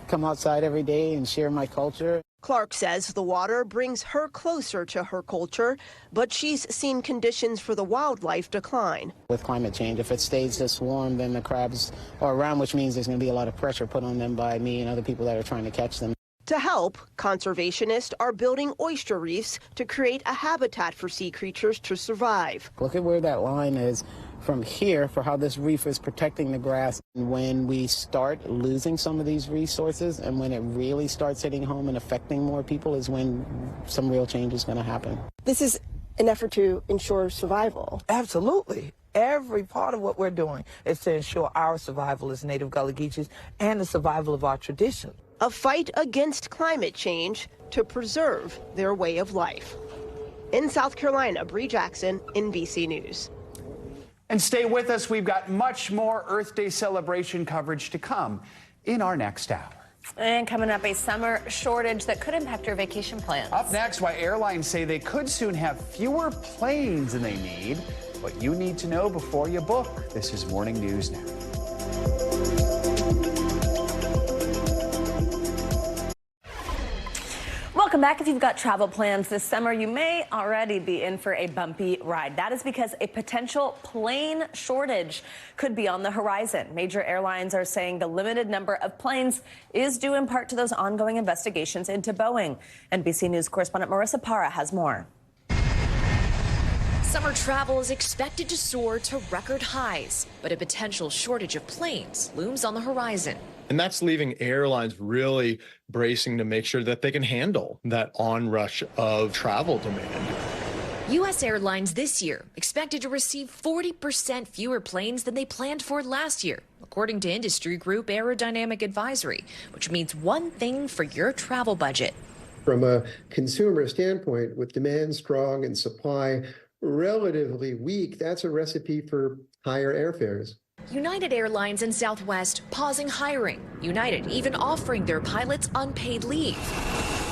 come outside every day and share my culture. Clark says the water brings her closer to her culture, but she's seen conditions for the wildlife decline. With climate change, if it stays this warm, then the crabs are around, which means there's going to be a lot of pressure put on them by me and other people that are trying to catch them. To help, conservationists are building oyster reefs to create a habitat for sea creatures to survive. Look at where that line is from here for how this reef is protecting the grass. When we start losing some of these resources and when it really starts hitting home and affecting more people is when some real change is going to happen. This is an effort to ensure survival. Absolutely. Every part of what we're doing is to ensure our survival as Native Gullah Geechees and the survival of our tradition. A fight against climate change to preserve their way of life. In South Carolina, Bree Jackson, NBC News. And stay with us. We've got much more Earth Day celebration coverage to come in our next hour. And coming up, a summer shortage that could impact your vacation plans. Up next, why airlines say they could soon have fewer planes than they need. What you need to know before you book. This is Morning News Now. Welcome back. If you've got travel plans this summer, you may already be in for a bumpy ride. That is because a potential plane shortage could be on the horizon. Major airlines are saying the limited number of planes is due in part to those ongoing investigations into Boeing. NBC News correspondent Marissa Parra has more. Summer travel is expected to soar to record highs, but a potential shortage of planes looms on the horizon. And that's leaving airlines really bracing to make sure that they can handle that onrush of travel demand. U.S. airlines this year expected to receive 40% fewer planes than they planned for last year, according to industry group Aerodynamic Advisory, which means one thing for your travel budget. From a consumer standpoint, with demand strong and supply relatively weak, that's a recipe for higher airfares. United Airlines and Southwest pausing hiring. United even offering their pilots unpaid leave.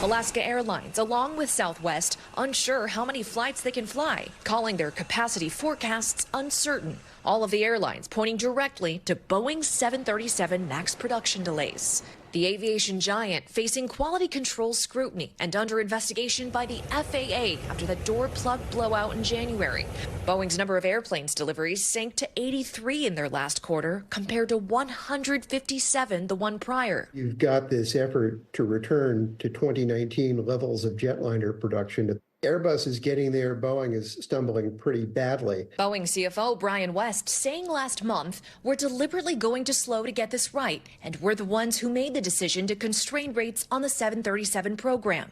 Alaska Airlines, along with Southwest, unsure how many flights they can fly, calling their capacity forecasts uncertain. All of the airlines pointing directly to Boeing's 737 MAX production delays. The aviation giant facing quality control scrutiny and under investigation by the FAA after the door plug blowout in January. Boeing's number of airplanes deliveries sank to 83 in their last quarter compared to 157 the one prior. You've got this effort to return to 2019 levels of jetliner production. Airbus is getting there. Boeing is stumbling pretty badly. Boeing CFO Brian West saying last month, we're deliberately going to slow to get this right, and we're the ones who made the decision to constrain rates on the 737 program.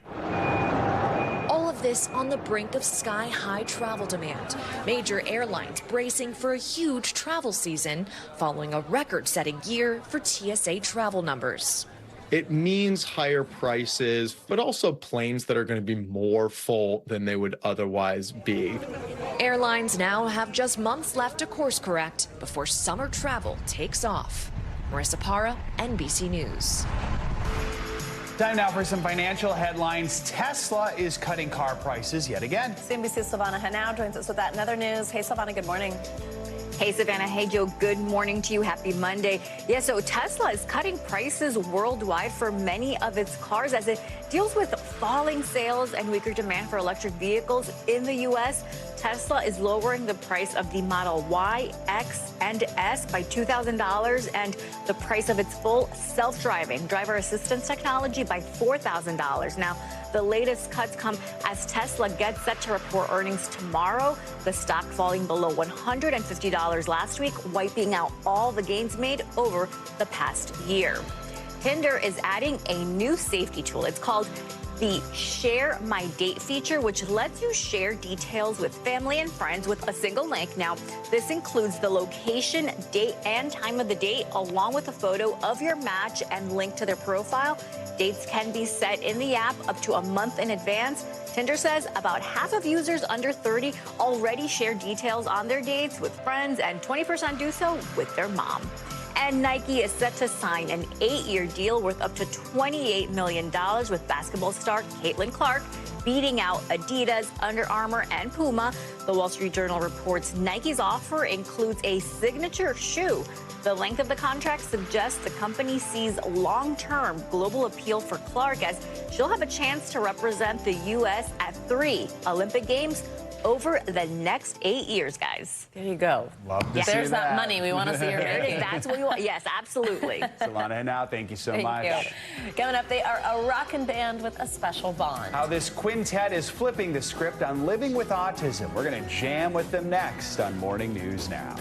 All of this on the brink of sky-high travel demand. Major airlines bracing for a huge travel season following a record-setting year for TSA travel numbers. It means higher prices, but also planes that are going to be more full than they would otherwise be. Airlines now have just months left to course correct before summer travel takes off. Marissa Parra, NBC News. Time now for some financial headlines. Tesla is cutting car prices yet again. CNBC's Silvana Henao joins us with that and other news. Hey, Silvana, good morning. Hey, Savannah. Hey, Joe. Good morning to you. Happy Monday. Yeah, so Tesla is cutting prices worldwide for many of its cars as it deals with falling sales and weaker demand for electric vehicles in the U.S. Tesla is lowering the price of the Model Y, X, and S by $2,000 and the price of its full self-driving driver assistance technology by $4,000. Now, the latest cuts come as Tesla gets set to report earnings tomorrow. The stock falling below $150 last week, wiping out all the gains made over the past year. Tinder is adding a new safety tool. It's called the Share My Date feature, which lets you share details with family and friends with a single link. Now, this includes the location, date, and time of the date, along with a photo of your match and link to their profile. Dates can be set in the app up to a month in advance. Tinder says about half of users under 30 already share details on their dates with friends, and 20% do so with their mom. And Nike is set to sign an 8-year deal worth up to $28 million with basketball star Caitlin Clark, beating out Adidas, Under Armour, and Puma. The Wall Street Journal reports Nike's offer includes a signature shoe. The length of the contract suggests the company sees long-term global appeal for Clark, as she'll have a chance to represent the U.S. at 3 Olympic Games over the next 8 years, guys. There you go. Love to see There's that money we want to see her There it making. is. That's what you want. Yes, absolutely. Solana Henao, thank you so Thank much. you. Coming up, they are a rockin' band with a special bond. How this quintet is flipping the script on living with autism. We're going to jam with them next on Morning News Now.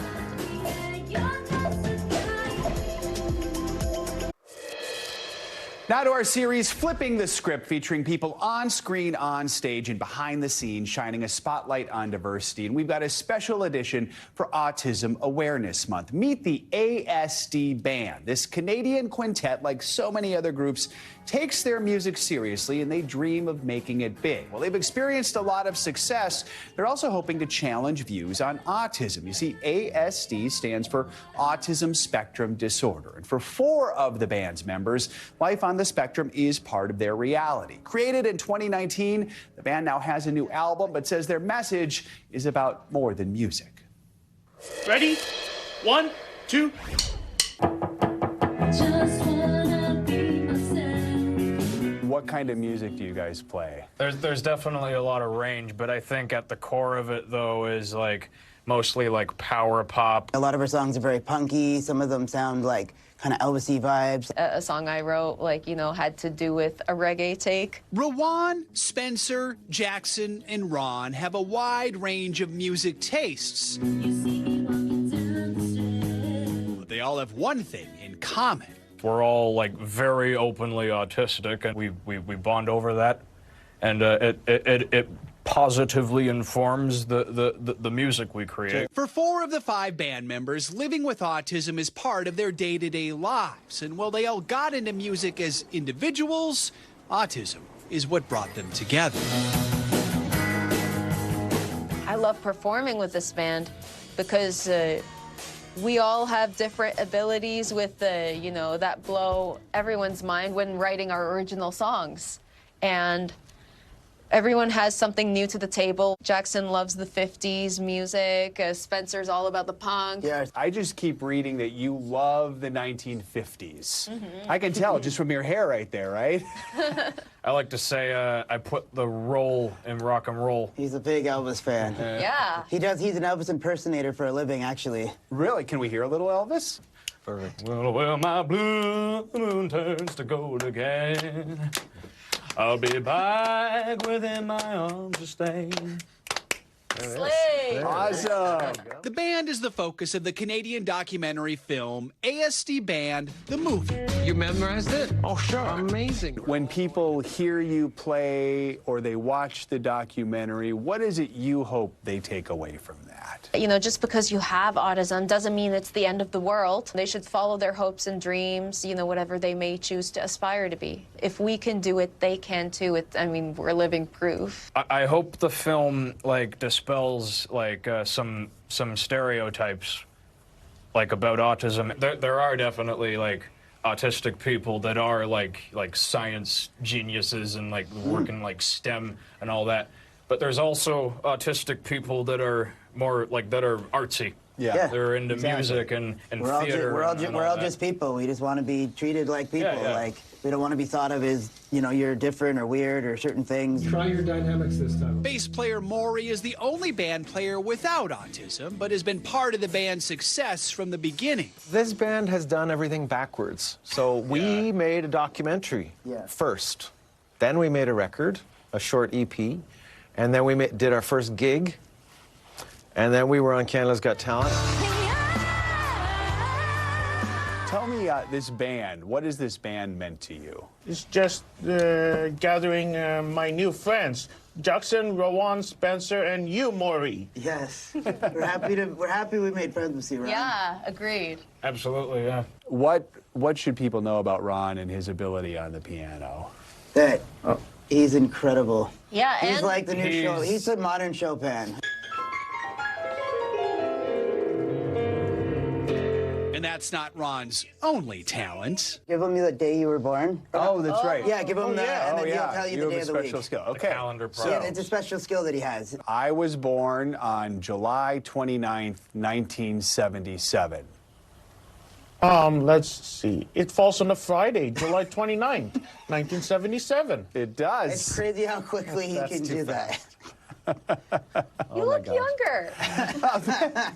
Now to our series, Flipping the Script, featuring people on screen, on stage, and behind the scenes, shining a spotlight on diversity. And we've got a special edition for Autism Awareness Month. Meet the ASD Band. This Canadian quintet, like so many other groups, takes their music seriously, and they dream of making it big. Well, they've experienced a lot of success. They're also hoping to challenge views on autism. You see, ASD stands for Autism Spectrum Disorder. And for 4 of the band's members, life on the spectrum is part of their reality. Created in 2019, the band now has a new album, but says their message is about more than music. Ready? 1, 2. What kind of music do you guys play? There's definitely a lot of range, but I think at the core of it, though, is like mostly like power pop. A lot of our songs are very punky. Some of them sound like kind of Elvis-y vibes. A song I wrote, like, you know, had to do with a reggae take. Rowan, Spencer, Jackson, and Ron have a wide range of music tastes. But they all have one thing in common. We're all like very openly autistic, and we bond over that, and it positively informs the music we create. For 4 of the 5 band members, living with autism is part of their day-to-day lives. And while they all got into music as individuals, autism is what brought them together. I love performing with this band because we all have different abilities with you know, that blow everyone's mind when writing our original songs. And everyone has something new to the table. Jackson loves the 50s music. Spencer's all about the punk. Yeah, I just keep reading that you love the 1950s. I can tell just from your hair right there, right? I like to say I put the roll in rock and roll. He's a big Elvis fan. Yeah. He's an Elvis impersonator for a living, actually. Really? Can we hear a little Elvis? Perfect. Well, my blue moon turns to gold again. I'll be back within my arms to stay. Slay! Awesome. The band is the focus of the Canadian documentary film ASD Band, the movie. You memorized it? Oh, sure. Amazing. When people hear you play or they watch the documentary, what is it you hope they take away from that? You know, just because you have autism doesn't mean it's the end of the world. They should follow their hopes and dreams, you know, whatever they may choose to aspire to be. If we can do it, they can too. I mean, we're living proof. I hope the film, like, dispels, like, some stereotypes, like, about autism. There are definitely, like, autistic people that are, like science geniuses and, like, work in, like, STEM and all that. But there's also autistic people that are more, like, that are artsy. Yeah. They're into music and theater. We're all just people. We just want to be treated like people. Yeah. Like, we don't want to be thought of as, you know, you're different or weird or certain things. Try your dynamics this time. Bass player Maury is the only band player without autism, but has been part of the band's success from the beginning. This band has done everything backwards. So we made a documentary first. Then we made a record, a short EP. And then we did our first gig. And then we were on Canada's Got Talent. Tell me this band, what has this band meant to you? It's just gathering my new friends. Jackson, Rowan, Spencer, and you, Maury. Yes. We're happy we made friends with you, Ron. Yeah, agreed. Absolutely, yeah. What should people know about Ron and his ability on the piano? That he's incredible. Yeah, he's and like the new show. He's the modern Chopin. And And that's not Ron's only talent. Give him the day you were born. Oh, that's right. Yeah, give him that, and then he'll tell you the day of the week. Special skill. Okay. Calendar So, yeah, it's a special skill that he has. I was born on July 29th, 1977. Let's see. It falls on a Friday, July 29th, 1977. It does. It's crazy how quickly he can do that. You look younger.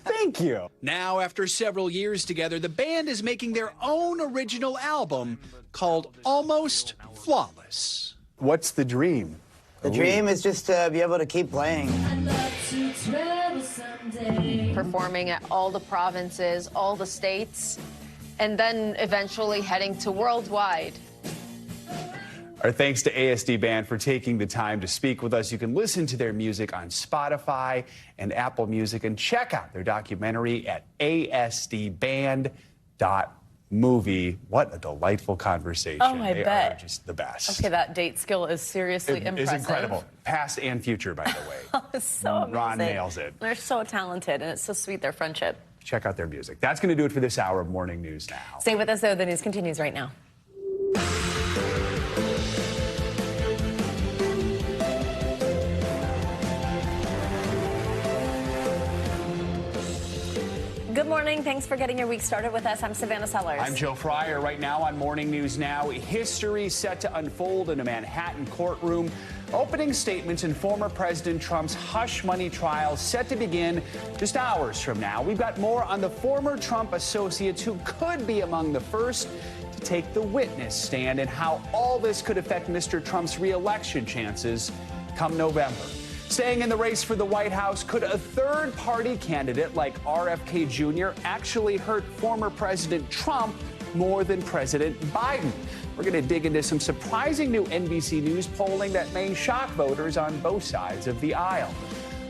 Thank you. Now, after several years together, the band is making their own original album called Almost Flawless. What's the dream? The dream is just to be able to keep playing. Performing at all the provinces, all the states, and then eventually heading to worldwide. Our thanks to ASD Band for taking the time to speak with us. You can listen to their music on Spotify and Apple Music, and check out their documentary at asdband.movie. What a delightful conversation. Oh, I they bet. are just the best. Okay, that date skill is seriously impressive. It's incredible. Past and future, by the way. It's so amazing. Ron nails it. They're so talented, and it's so sweet, their friendship. Check out their music. That's going to do it for this hour of Morning News Now. Stay with us, though. The news continues right now. Good morning. Thanks for getting your week started with us. I'm Savannah Sellers. I'm Joe Fryer. Right now on Morning News Now, history set to unfold in a Manhattan courtroom. Opening statements in former President Trump's hush money trial set to begin just hours from now. We've got more on the former Trump associates who could be among the first to take the witness stand and how all this could affect Mr. Trump's re-election chances come November. Staying in the race for the White House, could a third-party candidate like RFK Jr. actually hurt former President Trump more than President Biden? We're going to dig into some surprising new NBC News polling that may shock voters on both sides of the aisle.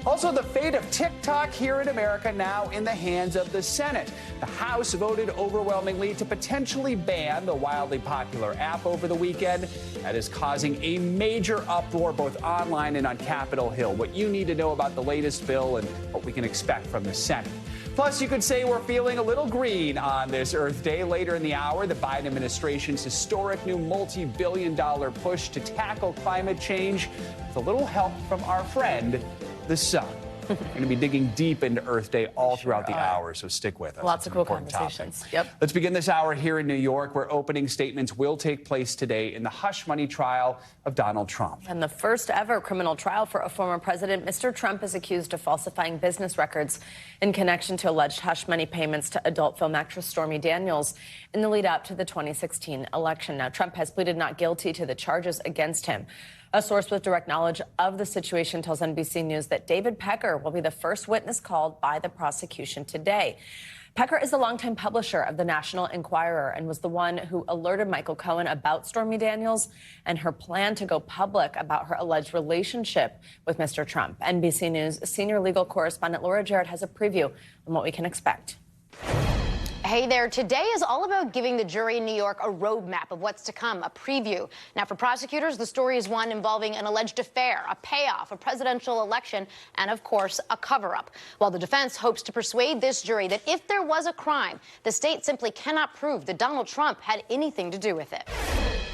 Also, the fate of TikTok here in America now in the hands of the Senate. The House voted overwhelmingly to potentially ban the wildly popular app over the weekend. That is causing a major uproar both online and on Capitol Hill. What you need to know about the latest bill and what we can expect from the Senate. Plus, you could say we're feeling a little green on this Earth Day. Later in the hour, the Biden administration's historic new multi-billion-dollar push to tackle climate change with a little help from our friend, the sun. We're going to be digging deep into Earth Day all throughout the hour, so stick with us. Lots of cool Important conversations. topic. Yep. Let's begin this hour here in New York, where opening statements will take place today in the hush money trial of Donald Trump. And the first ever criminal trial for a former president, Mr. Trump is accused of falsifying business records in connection to alleged hush money payments to adult film actress Stormy Daniels in the lead up to the 2016 election. Now, Trump has pleaded not guilty to the charges against him. A source with direct knowledge of the situation tells NBC News that David Pecker will be the first witness called by the prosecution today. Pecker is the longtime publisher of the National Enquirer and was the one who alerted Michael Cohen about Stormy Daniels and her plan to go public about her alleged relationship with Mr. Trump. NBC News senior legal correspondent Laura Jarrett has a preview on what we can expect. Hey there. Today is all about giving the jury in New York a roadmap of what's to come, a preview. Now, for prosecutors, the story is one involving an alleged affair, a payoff, a presidential election, and, of course, a cover-up. While the defense hopes to persuade this jury that if there was a crime, the state simply cannot prove that Donald Trump had anything to do with it.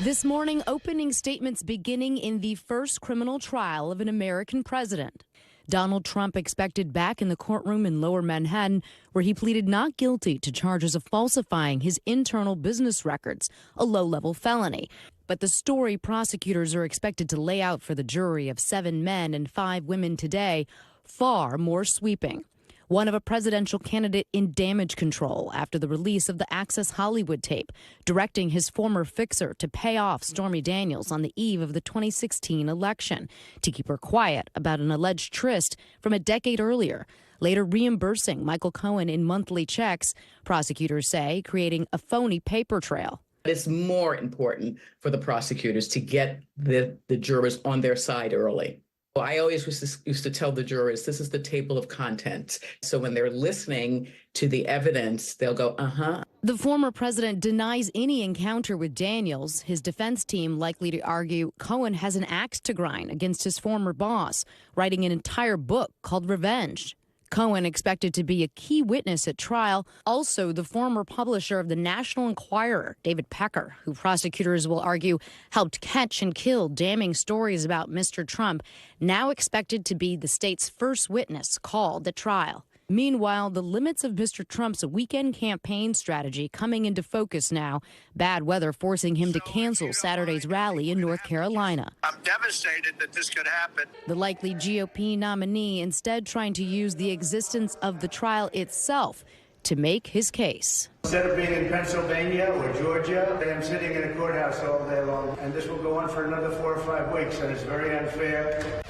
This morning, opening statements beginning in the first criminal trial of an American president. Donald Trump expected back in the courtroom in Lower Manhattan, where he pleaded not guilty to charges of falsifying his internal business records, a low-level felony. But the story prosecutors are expected to lay out for the jury of 7 men and 5 women today, far more sweeping. One of a presidential candidate in damage control after the release of the Access Hollywood tape, directing his former fixer to pay off Stormy Daniels on the eve of the 2016 election to keep her quiet about an alleged tryst from a decade earlier, later reimbursing Michael Cohen in monthly checks, prosecutors say, creating a phony paper trail. It's more important for the prosecutors to get the jurors on their side early. I always used to tell the jurors, this is the table of contents. So when they're listening to the evidence, they'll go, uh-huh. The former president denies any encounter with Daniels. His defense team likely to argue Cohen has an axe to grind against his former boss, writing an entire book called Revenge. Cohen expected to be a key witness at trial. Also, the former publisher of the National Enquirer, David Pecker, who prosecutors will argue helped catch and kill damning stories about Mr. Trump, now expected to be the state's first witness called at trial. Meanwhile, the limits of Mr. Trump's weekend campaign strategy coming into focus now. Bad weather forcing him to cancel Saturday's rally in North Carolina. I'm devastated that this could happen. The likely GOP nominee instead trying to use the existence of the trial itself to make his case. Instead of being in Pennsylvania or Georgia, I am sitting in a courthouse all day long, and this will go on for another 4 or 5 weeks, and it's very unfair.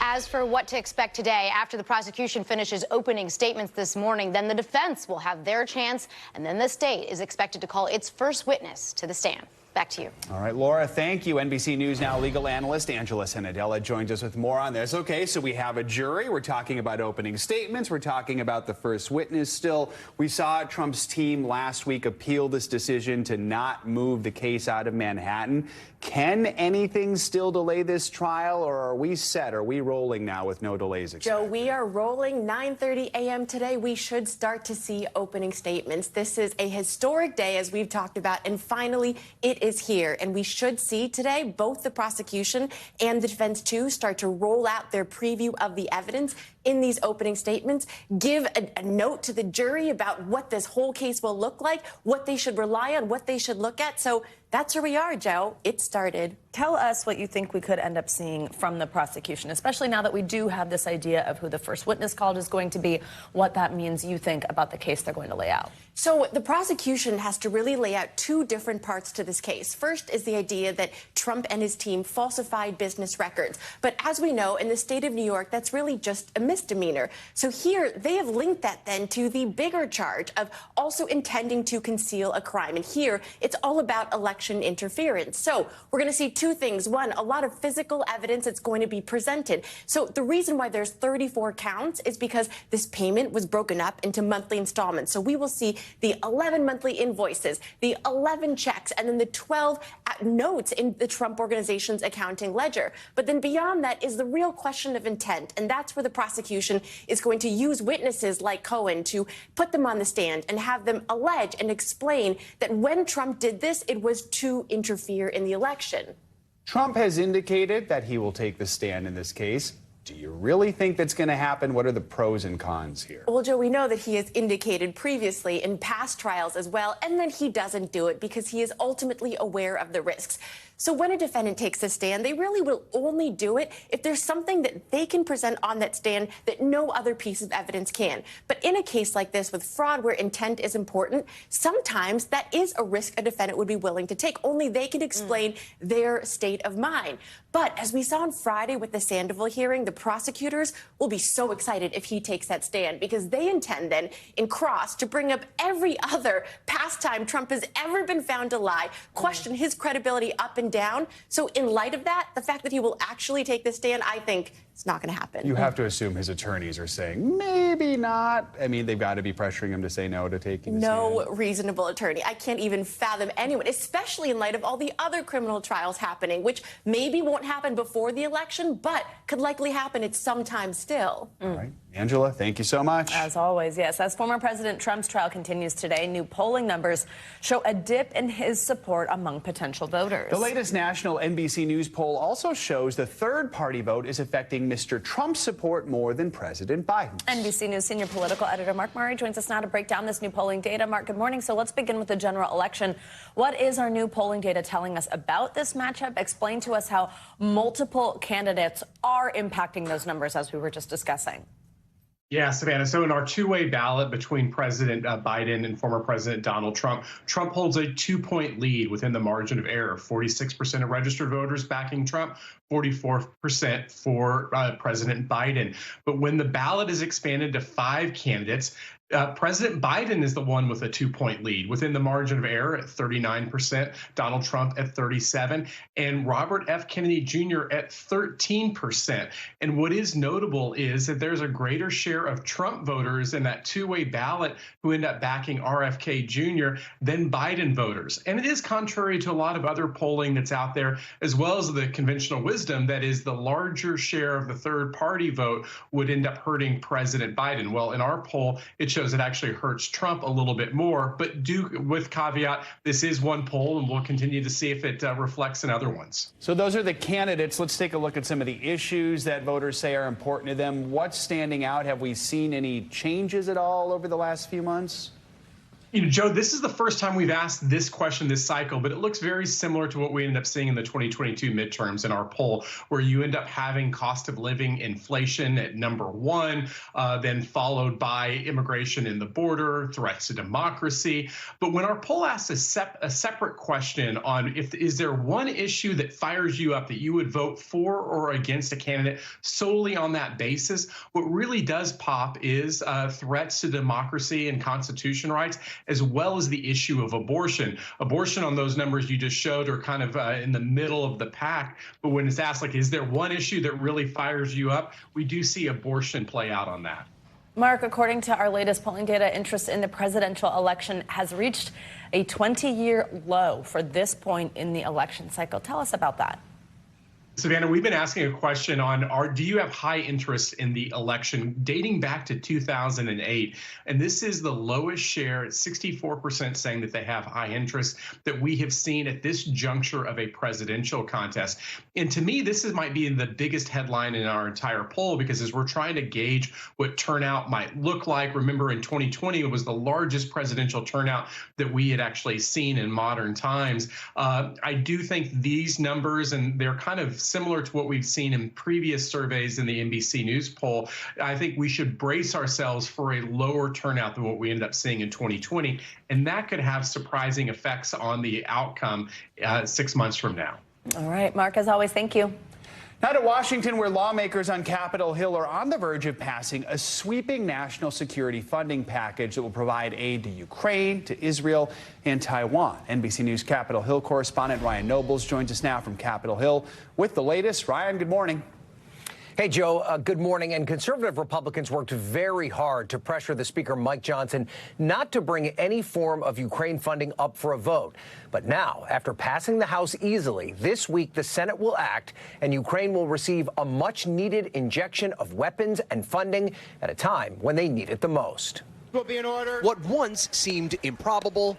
As for what to expect today, after the prosecution finishes opening statements this morning, then the defense will have their chance, and then the state is expected to call its first witness to the stand. Back to you. All right, Laura, thank you. NBC News Now legal analyst Angela Senadella joins us with more on this. Okay, so we have a jury. We're talking about opening statements. We're talking about the first witness. Still, we saw Trump's team last week appeal this decision to not move the case out of Manhattan. Can anything still delay this trial, or are we set? Are we rolling now with no delays expected? Joe, we are rolling. 9:30 a.m. today. We should start to see opening statements. This is a historic day, as we've talked about, and finally it is here. And we should see today both the prosecution and the defense, too, start to roll out their preview of the evidence in these opening statements, give a note to the jury about what this whole case will look like, what they should rely on, what they should look at. So that's where we are, Joe. It started. Tell us what you think we could end up seeing from the prosecution, especially now that we do have this idea of who the first witness called is going to be, what that means you think about the case they're going to lay out. So the prosecution has to really lay out two different parts to this case. First is the idea that Trump and his team falsified business records. But as we know, in the state of New York, that's really just a misdemeanor. So here they have linked that then to the bigger charge of also intending to conceal a crime. And here it's all about election interference. So we're going to see two things. One, a lot of physical evidence that's going to be presented. So the reason why there's 34 counts is because this payment was broken up into monthly installments. So we will see the 11 monthly invoices, the 11 checks, and then the 12 notes in the Trump Organization's accounting ledger. But then beyond that is the real question of intent. And that's where the prosecution is going to use witnesses like Cohen to put them on the stand and have them allege and explain that when Trump did this, it was to interfere in the election. Trump has indicated that he will take the stand in this case. Do you really think that's going to happen? What are the pros and cons here? Well, Joe, we know that he has indicated previously in past trials as well, and that he doesn't do it because he is ultimately aware of the risks. So when a defendant takes a stand, they really will only do it if there's something that they can present on that stand that no other piece of evidence can. But in a case like this with fraud where intent is important, sometimes that is a risk a defendant would be willing to take. Only they can explain their state of mind. But as we saw on Friday with the Sandoval hearing, the prosecutors will be so excited if he takes that stand because they intend then in cross to bring up every other past time Trump has ever been found to lie, question his credibility up and down. So in light of that, the fact that he will actually take the stand, I think it's not going to happen. You have to assume his attorneys are saying maybe not. I mean, they've got to be pressuring him to say no to taking the stand. No reasonable attorney. I can't even fathom anyone, especially in light of all the other criminal trials happening, which maybe won't happen before the election, but could likely happen at some time still. All right. Angela, thank you so much. As always, yes. As former President Trump's trial continues today, new polling numbers show a dip in his support among potential voters. The latest national NBC News poll also shows the third-party vote is affecting Mr. Trump's support more than President Biden. NBC News senior political editor Mark Murray joins us now to break down this new polling data. Mark, good morning. So let's begin with the general election. What is our new polling data telling us about this matchup? Explain to us how multiple candidates are impacting those numbers as we were just discussing. Yeah, Savannah. So in our two-way ballot between President Biden and former President Donald Trump, Trump holds a 2-point lead within the margin of error. 46% of registered voters backing Trump, 44% for President Biden. But when the ballot is expanded to 5 candidates, President Biden is the one with a 2-point lead within the margin of error at 39%, Donald Trump at 37%, and Robert F. Kennedy Jr. at 13%. And what is notable is that there's a greater share of Trump voters in that two-way ballot who end up backing RFK Jr. than Biden voters. And it is contrary to a lot of other polling that's out there, as well as the conventional wisdom that is the larger share of the third-party vote would end up hurting President Biden. Well, in our poll, it shows it actually hurts Trump a little bit more, but with caveat, this is one poll, and we'll continue to see if it reflects in other ones. So those are the candidates. Let's take a look at some of the issues that voters say are important to them. What's standing out? Have we seen any changes at all over the last few months? Joe, this is the first time we've asked this question this cycle, but it looks very similar to what we ended up seeing in the 2022 midterms in our poll, where you end up having cost of living inflation at number one, then followed by immigration in the border, threats to democracy. But when our poll asks a separate question on is there one issue that fires you up that you would vote for or against a candidate solely on that basis, what really does pop is threats to democracy and constitutional rights, as well as the issue of abortion. Abortion on those numbers you just showed are kind of in the middle of the pack. But when it's asked, like, is there one issue that really fires you up? We do see abortion play out on that. Mark, according to our latest polling data, interest in the presidential election has reached a 20-year low for this point in the election cycle. Tell us about that. Savannah, we've been asking a question on do you have high interest in the election dating back to 2008? And this is the lowest share, 64% saying that they have high interest that we have seen at this juncture of a presidential contest. And to me, this might be the biggest headline in our entire poll, because as we're trying to gauge what turnout might look like, remember in 2020, it was the largest presidential turnout that we had actually seen in modern times. I do think these numbers, and they're kind of similar to what we've seen in previous surveys in the NBC News poll, I think we should brace ourselves for a lower turnout than what we ended up seeing in 2020. And that could have surprising effects on the outcome 6 months from now. All right, Mark, as always, thank you. Now to Washington, where lawmakers on Capitol Hill are on the verge of passing a sweeping national security funding package that will provide aid to Ukraine, to Israel, and Taiwan. NBC News Capitol Hill correspondent Ryan Nobles joins us now from Capitol Hill with the latest. Ryan, good morning. Hey, Joe, good morning. And conservative Republicans worked very hard to pressure the Speaker, Mike Johnson, not to bring any form of Ukraine funding up for a vote. But now, after passing the House easily, this week the Senate will act and Ukraine will receive a much-needed injection of weapons and funding at a time when they need it the most. Will be in order. What once seemed improbable.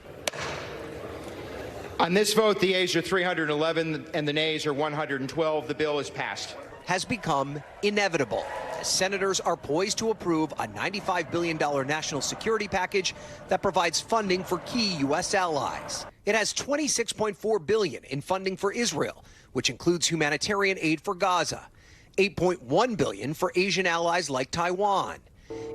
On this vote, the ayes are 311 and the nays are 112. The bill is passed. Has become inevitable as senators are poised to approve a $95 billion national security package that provides funding for key U.S. allies. It has $26.4 billion in funding for Israel, which includes humanitarian aid for Gaza, $8.1 billion for Asian allies like Taiwan.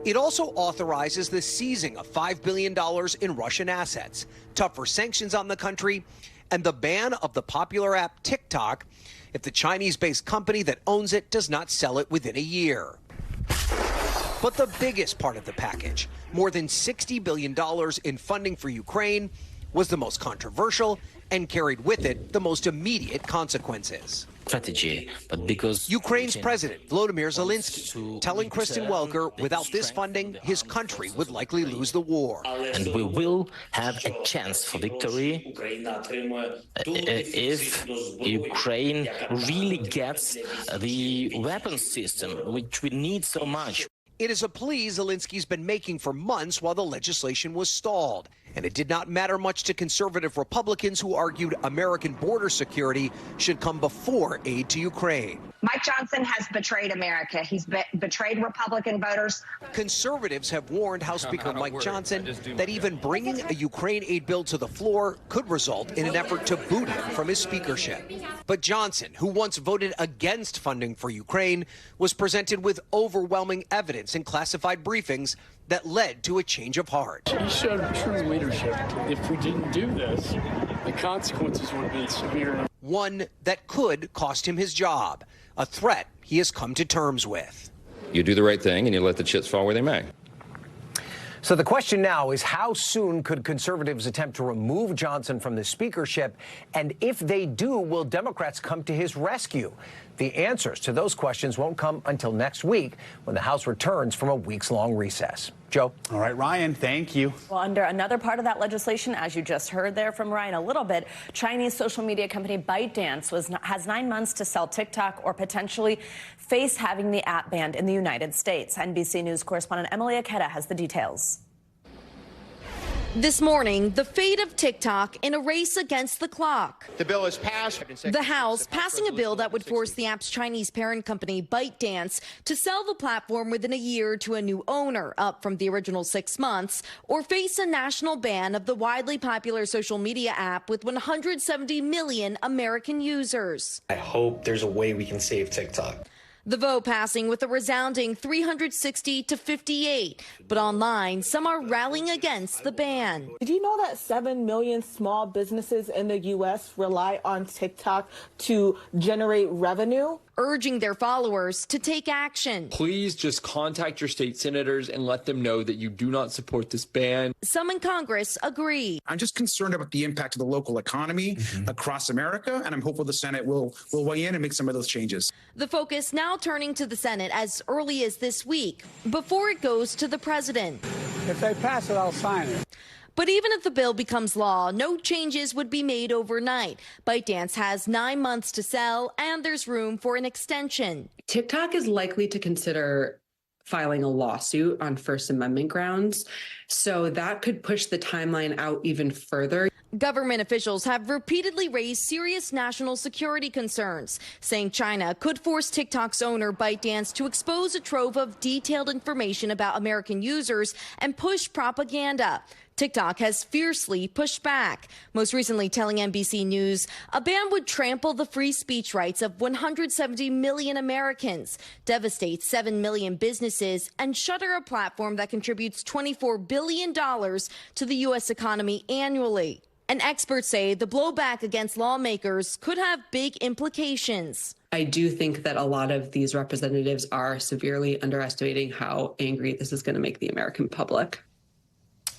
It also authorizes the seizing of $5 billion in Russian assets, tougher sanctions on the country, and the ban of the popular app TikTok if the Chinese-based company that owns it does not sell it within a year. But the biggest part of the package, more than $60 billion in funding for Ukraine, was the most controversial and carried with it the most immediate consequences. Strategy, but because Ukraine's President Volodymyr Zelensky telling Kristen Welker without this funding, his country would likely lose the war. And we will have a chance for victory if Ukraine really gets the weapons system, which we need so much. It is a plea Zelensky's been making for months while the legislation was stalled. And it did not matter much to conservative Republicans who argued American border security should come before aid to Ukraine. Mike Johnson has betrayed America. He's betrayed Republican voters. Conservatives have warned House Speaker Mike Johnson that even bringing a Ukraine aid bill to the floor could result in an effort to boot him from his speakership. But Johnson, who once voted against funding for Ukraine, was presented with overwhelming evidence in classified briefings that led to a change of heart. He showed true leadership. If we didn't do this, the consequences would have been severe. One that could cost him his job, a threat he has come to terms with. You do the right thing and you let the chips fall where they may. So the question now is, how soon could conservatives attempt to remove Johnson from the speakership? And if they do, will Democrats come to his rescue? The answers to those questions won't come until next week when the House returns from a weeks-long recess. Joe? All right, Ryan, thank you. Well, under another part of that legislation, as you just heard there from Ryan a little bit, Chinese social media company ByteDance has 9 months to sell TikTok or potentially face having the app banned in the United States. NBC News correspondent Emily Aketa has the details. This morning, the fate of TikTok in a race against the clock. The bill is passed. The House passing a bill that would force the app's Chinese parent company, ByteDance, to sell the platform within a year to a new owner, up from the original 6 months, or face a national ban of the widely popular social media app with 170 million American users. I hope there's a way we can save TikTok. The vote passing with a resounding 360 to 58. But online, some are rallying against the ban. Did you know that 7 million small businesses in the U.S. rely on TikTok to generate revenue? Urging their followers to take action. Please just contact your state senators and let them know that you do not support this ban. Some in Congress agree. I'm just concerned about the impact of the local economy across America, and I'm hopeful the Senate will weigh in and make some of those changes. The focus now turning to the Senate as early as this week, before it goes to the president. If they pass it, I'll sign it. But even if the bill becomes law, no changes would be made overnight. ByteDance has 9 months to sell, and there's room for an extension. TikTok is likely to consider filing a lawsuit on First Amendment grounds, so that could push the timeline out even further. Government officials have repeatedly raised serious national security concerns, saying China could force TikTok's owner ByteDance to expose a trove of detailed information about American users and push propaganda. TikTok has fiercely pushed back, most recently telling NBC News a ban would trample the free speech rights of 170 million Americans, devastate 7 million businesses, and shutter a platform that contributes $24 billion to the U.S. economy annually. And experts say the blowback against lawmakers could have big implications. I do think that a lot of these representatives are severely underestimating how angry this is going to make the American public.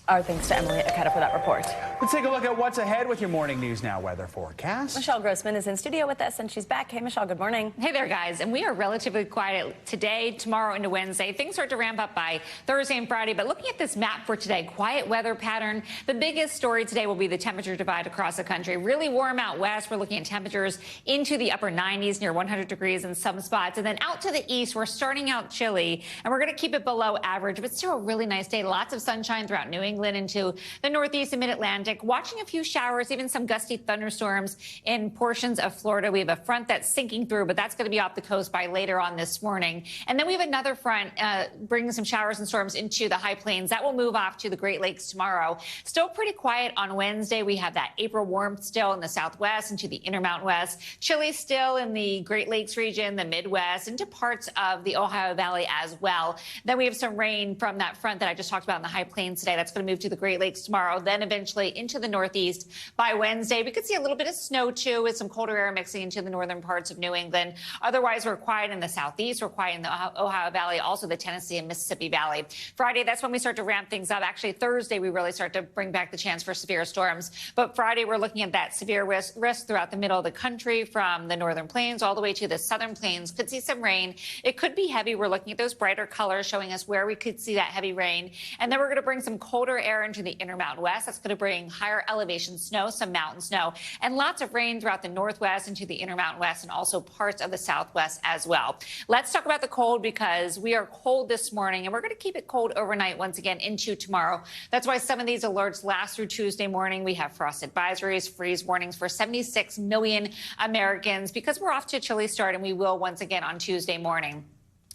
Our thanks to Emily Aketa for that report. Let's take a look at what's ahead with your Morning News Now weather forecast. Michelle Grossman is in studio with us, and she's back. Hey, Michelle, good morning. Hey there, guys. And we are relatively quiet today, tomorrow, into Wednesday. Things start to ramp up by Thursday and Friday. But looking at this map for today, quiet weather pattern. The biggest story today will be the temperature divide across the country. Really warm out west. We're looking at temperatures into the upper 90s, near 100 degrees in some spots. And then out to the east, we're starting out chilly, and we're going to keep it below average. But still a really nice day. Lots of sunshine throughout New England into the Northeast and Mid-Atlantic. Watching a few showers, even some gusty thunderstorms in portions of Florida. We have a front that's sinking through, but that's going to be off the coast by later on this morning. And then we have another front bringing some showers and storms into the high plains. That will move off to the Great Lakes tomorrow. Still pretty quiet on Wednesday. We have that April warmth still in the southwest into the Intermountain West. Chilly still in the Great Lakes region, the Midwest, into parts of the Ohio Valley as well. Then we have some rain from that front that I just talked about in the high plains today. That's going to move to the Great Lakes tomorrow, then eventually into the Northeast by Wednesday. We could see a little bit of snow, too, with some colder air mixing into the northern parts of New England. Otherwise, we're quiet in the Southeast. We're quiet in the Ohio Valley, also the Tennessee and Mississippi Valley. Friday, that's when we start to ramp things up. Actually, Thursday, we really start to bring back the chance for severe storms. But Friday, we're looking at that severe risk throughout the middle of the country, from the northern plains all the way to the southern plains. Could see some rain. It could be heavy. We're looking at those brighter colors showing us where we could see that heavy rain. And then we're going to bring some colder air into the Intermountain West. That's going to bring higher elevation snow, some mountain snow, and lots of rain throughout the Northwest into the Intermountain West and also parts of the Southwest as well. Let's talk about the cold, because we are cold this morning, and we're going to keep it cold overnight once again into tomorrow. That's why some of these alerts last through Tuesday morning. We have frost advisories, freeze warnings for 76 million Americans, because we're off to a chilly start, and we will once again on Tuesday morning.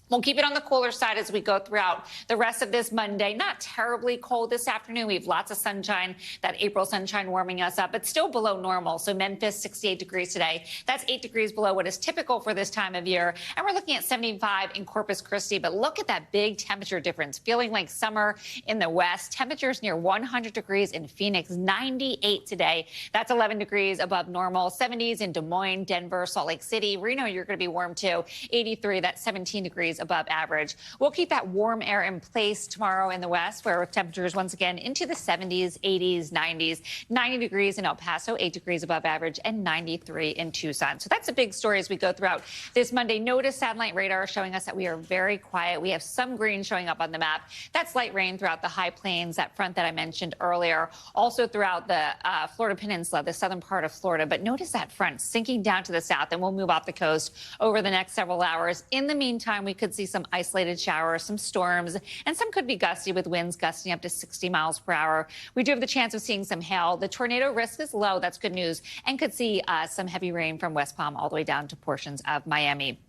We'll keep it on the cooler side as we go throughout the rest of this Monday. Not terribly cold this afternoon. We have lots of sunshine, that April sunshine warming us up, but still below normal. So Memphis, 68 degrees today. That's 8 degrees below what is typical for this time of year. And we're looking at 75 in Corpus Christi. But look at that big temperature difference. Feeling like summer in the west. Temperatures near 100 degrees in Phoenix, 98 today. That's 11 degrees above normal. 70s in Des Moines, Denver, Salt Lake City. Reno, you're going to be warm too. 83, that's 17 degrees degrees above average. We'll keep that warm air in place tomorrow in the west, where temperatures once again into the 70s, 80s, 90s, 90 degrees in El Paso, 8 degrees above average, and 93 in Tucson. So that's a big story as we go throughout this Monday. Notice satellite radar showing us that we are very quiet. We have some green showing up on the map. That's light rain throughout the high plains, that front that I mentioned earlier. Also throughout the Florida Peninsula, the southern part of Florida. But notice that front sinking down to the south, and we'll move off the coast over the next several hours. In the meantime, we could see some isolated showers, some storms, and some could be gusty with winds gusting up to 60 miles per hour. We do have the chance of seeing some hail. The tornado risk is low. That's good news. And could see some heavy rain from West Palm all the way down to portions of Miami.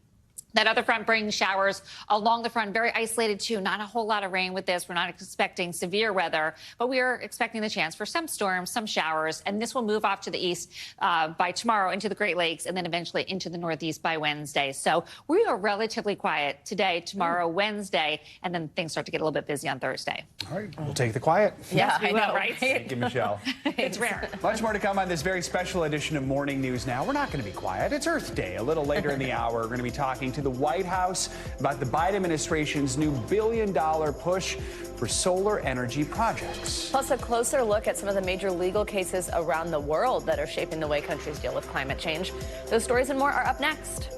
That other front brings showers along the front, very isolated too. Not a whole lot of rain with this. We're not expecting severe weather, but we are expecting the chance for some storms, some showers, and this will move off to the east by tomorrow into the Great Lakes and then eventually into the Northeast by Wednesday. So we are relatively quiet today, tomorrow, Wednesday, and then things start to get a little bit busy on Thursday. All right, we'll take the quiet. Yeah, yes, we will, right? Thank you, Michelle. It's rare. Much more to come on this very special edition of Morning News Now. We're not going to be quiet. It's Earth Day. A little later in the hour, we're going to be talking to the White House about the Biden administration's new billion-dollar push for solar energy projects. Plus, a closer look at some of the major legal cases around the world that are shaping the way countries deal with climate change. Those stories and more are up next.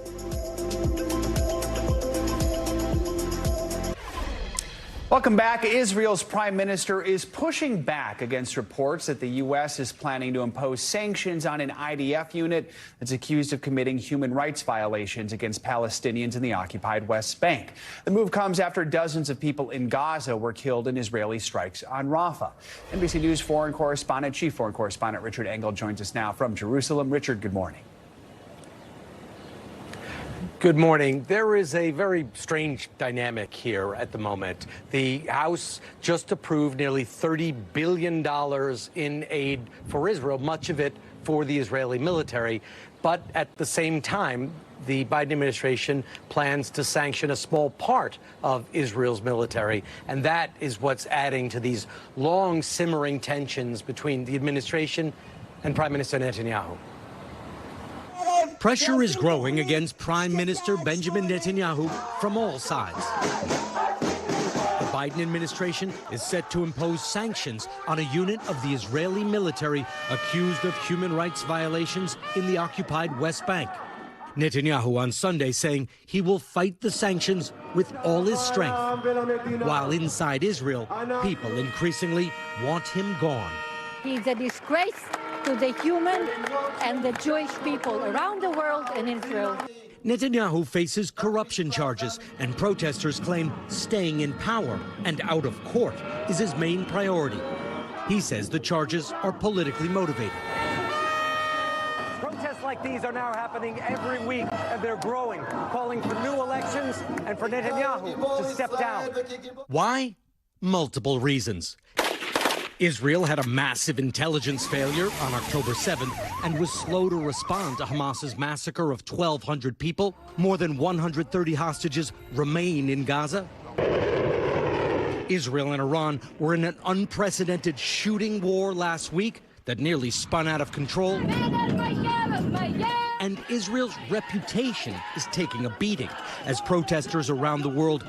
Welcome back. Israel's prime minister is pushing back against reports that the U.S. is planning to impose sanctions on an IDF unit that's accused of committing human rights violations against Palestinians in the occupied West Bank. The move comes after dozens of people in Gaza were killed in Israeli strikes on Rafah. NBC News Chief Foreign Correspondent Richard Engel joins us now from Jerusalem. Richard, good morning. Good morning. There is a very strange dynamic here at the moment. The House just approved nearly $30 billion in aid for Israel, much of it for the Israeli military. But at the same time, the Biden administration plans to sanction a small part of Israel's military. And that is what's adding to these long simmering tensions between the administration and Prime Minister Netanyahu. Pressure is growing against Prime Minister Benjamin Netanyahu from all sides. The Biden administration is set to impose sanctions on a unit of the Israeli military accused of human rights violations in the occupied West Bank. Netanyahu on Sunday saying he will fight the sanctions with all his strength, while inside Israel, people increasingly want him gone. He's a disgrace to the human and the Jewish people around the world and Israel. Netanyahu faces corruption charges, and protesters claim staying in power and out of court is his main priority. He says the charges are politically motivated. Protests like these are now happening every week, and they're growing, calling for new elections and for Netanyahu to step down. Why? Multiple reasons. Israel had a massive intelligence failure on October 7th and was slow to respond to Hamas's massacre of 1,200 people. More than 130 hostages remain in Gaza. Israel and Iran were in an unprecedented shooting war last week that nearly spun out of control. And Israel's reputation is taking a beating as protesters around the world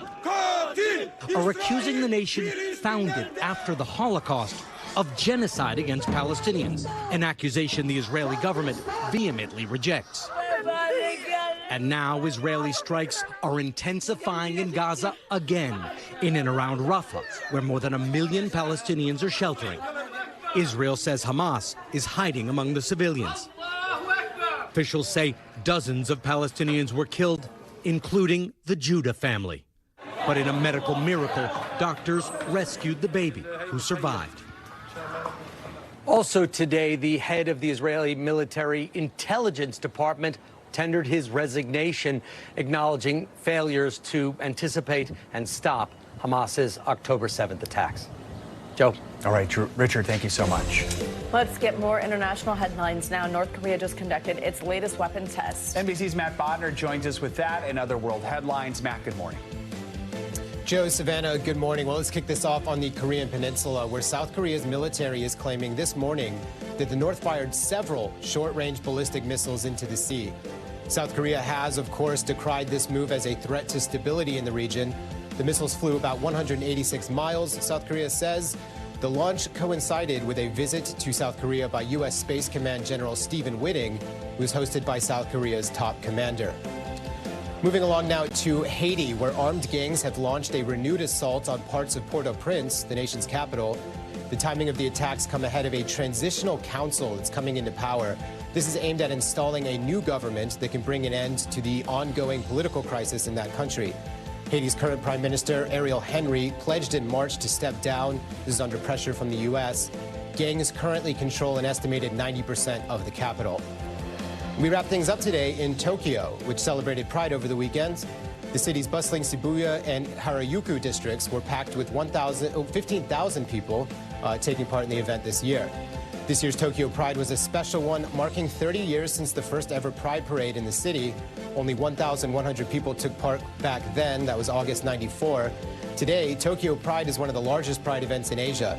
are accusing the nation founded after the Holocaust of genocide against Palestinians, an accusation the Israeli government vehemently rejects. And now Israeli strikes are intensifying in Gaza again, in and around Rafah, where more than 1 million Palestinians are sheltering. Israel says Hamas is hiding among the civilians. Officials say dozens of Palestinians were killed, including the Judah family. But in a medical miracle, doctors rescued the baby, who survived. Also today, the head of the Israeli military intelligence department tendered his resignation, acknowledging failures to anticipate and stop Hamas's October 7th attacks. Joe. All right, Richard, thank you so much. Let's get more international headlines now. North Korea just conducted its latest weapon test. NBC's Matt Bodner joins us with that and other world headlines. Matt, good morning. Joe, Savannah, good morning. Well, let's kick this off on the Korean Peninsula, where South Korea's military is claiming this morning that the North fired several short-range ballistic missiles into the sea. South Korea has, of course, decried this move as a threat to stability in the region. The missiles flew about 186 miles, South Korea says. The launch coincided with a visit to South Korea by U.S. Space Command General Stephen Whitting, who was hosted by South Korea's top commander. Moving along now to Haiti, where armed gangs have launched a renewed assault on parts of Port-au-Prince, the nation's capital. The timing of the attacks come ahead of a transitional council that's coming into power. This is aimed at installing a new government that can bring an end to the ongoing political crisis in that country. Haiti's current Prime Minister, Ariel Henry, pledged in March to step down. This is under pressure from the U.S. Gangs currently control an estimated 90% of the capital. We wrap things up today in Tokyo, which celebrated Pride over the weekend. The city's bustling Shibuya and Harajuku districts were packed with 15,000 people taking part in the event this year. This year's Tokyo Pride was a special one, marking 30 years since the first ever Pride parade in the city. Only 1,100 people took part back then. That was August '94. Today, Tokyo Pride is one of the largest Pride events in Asia.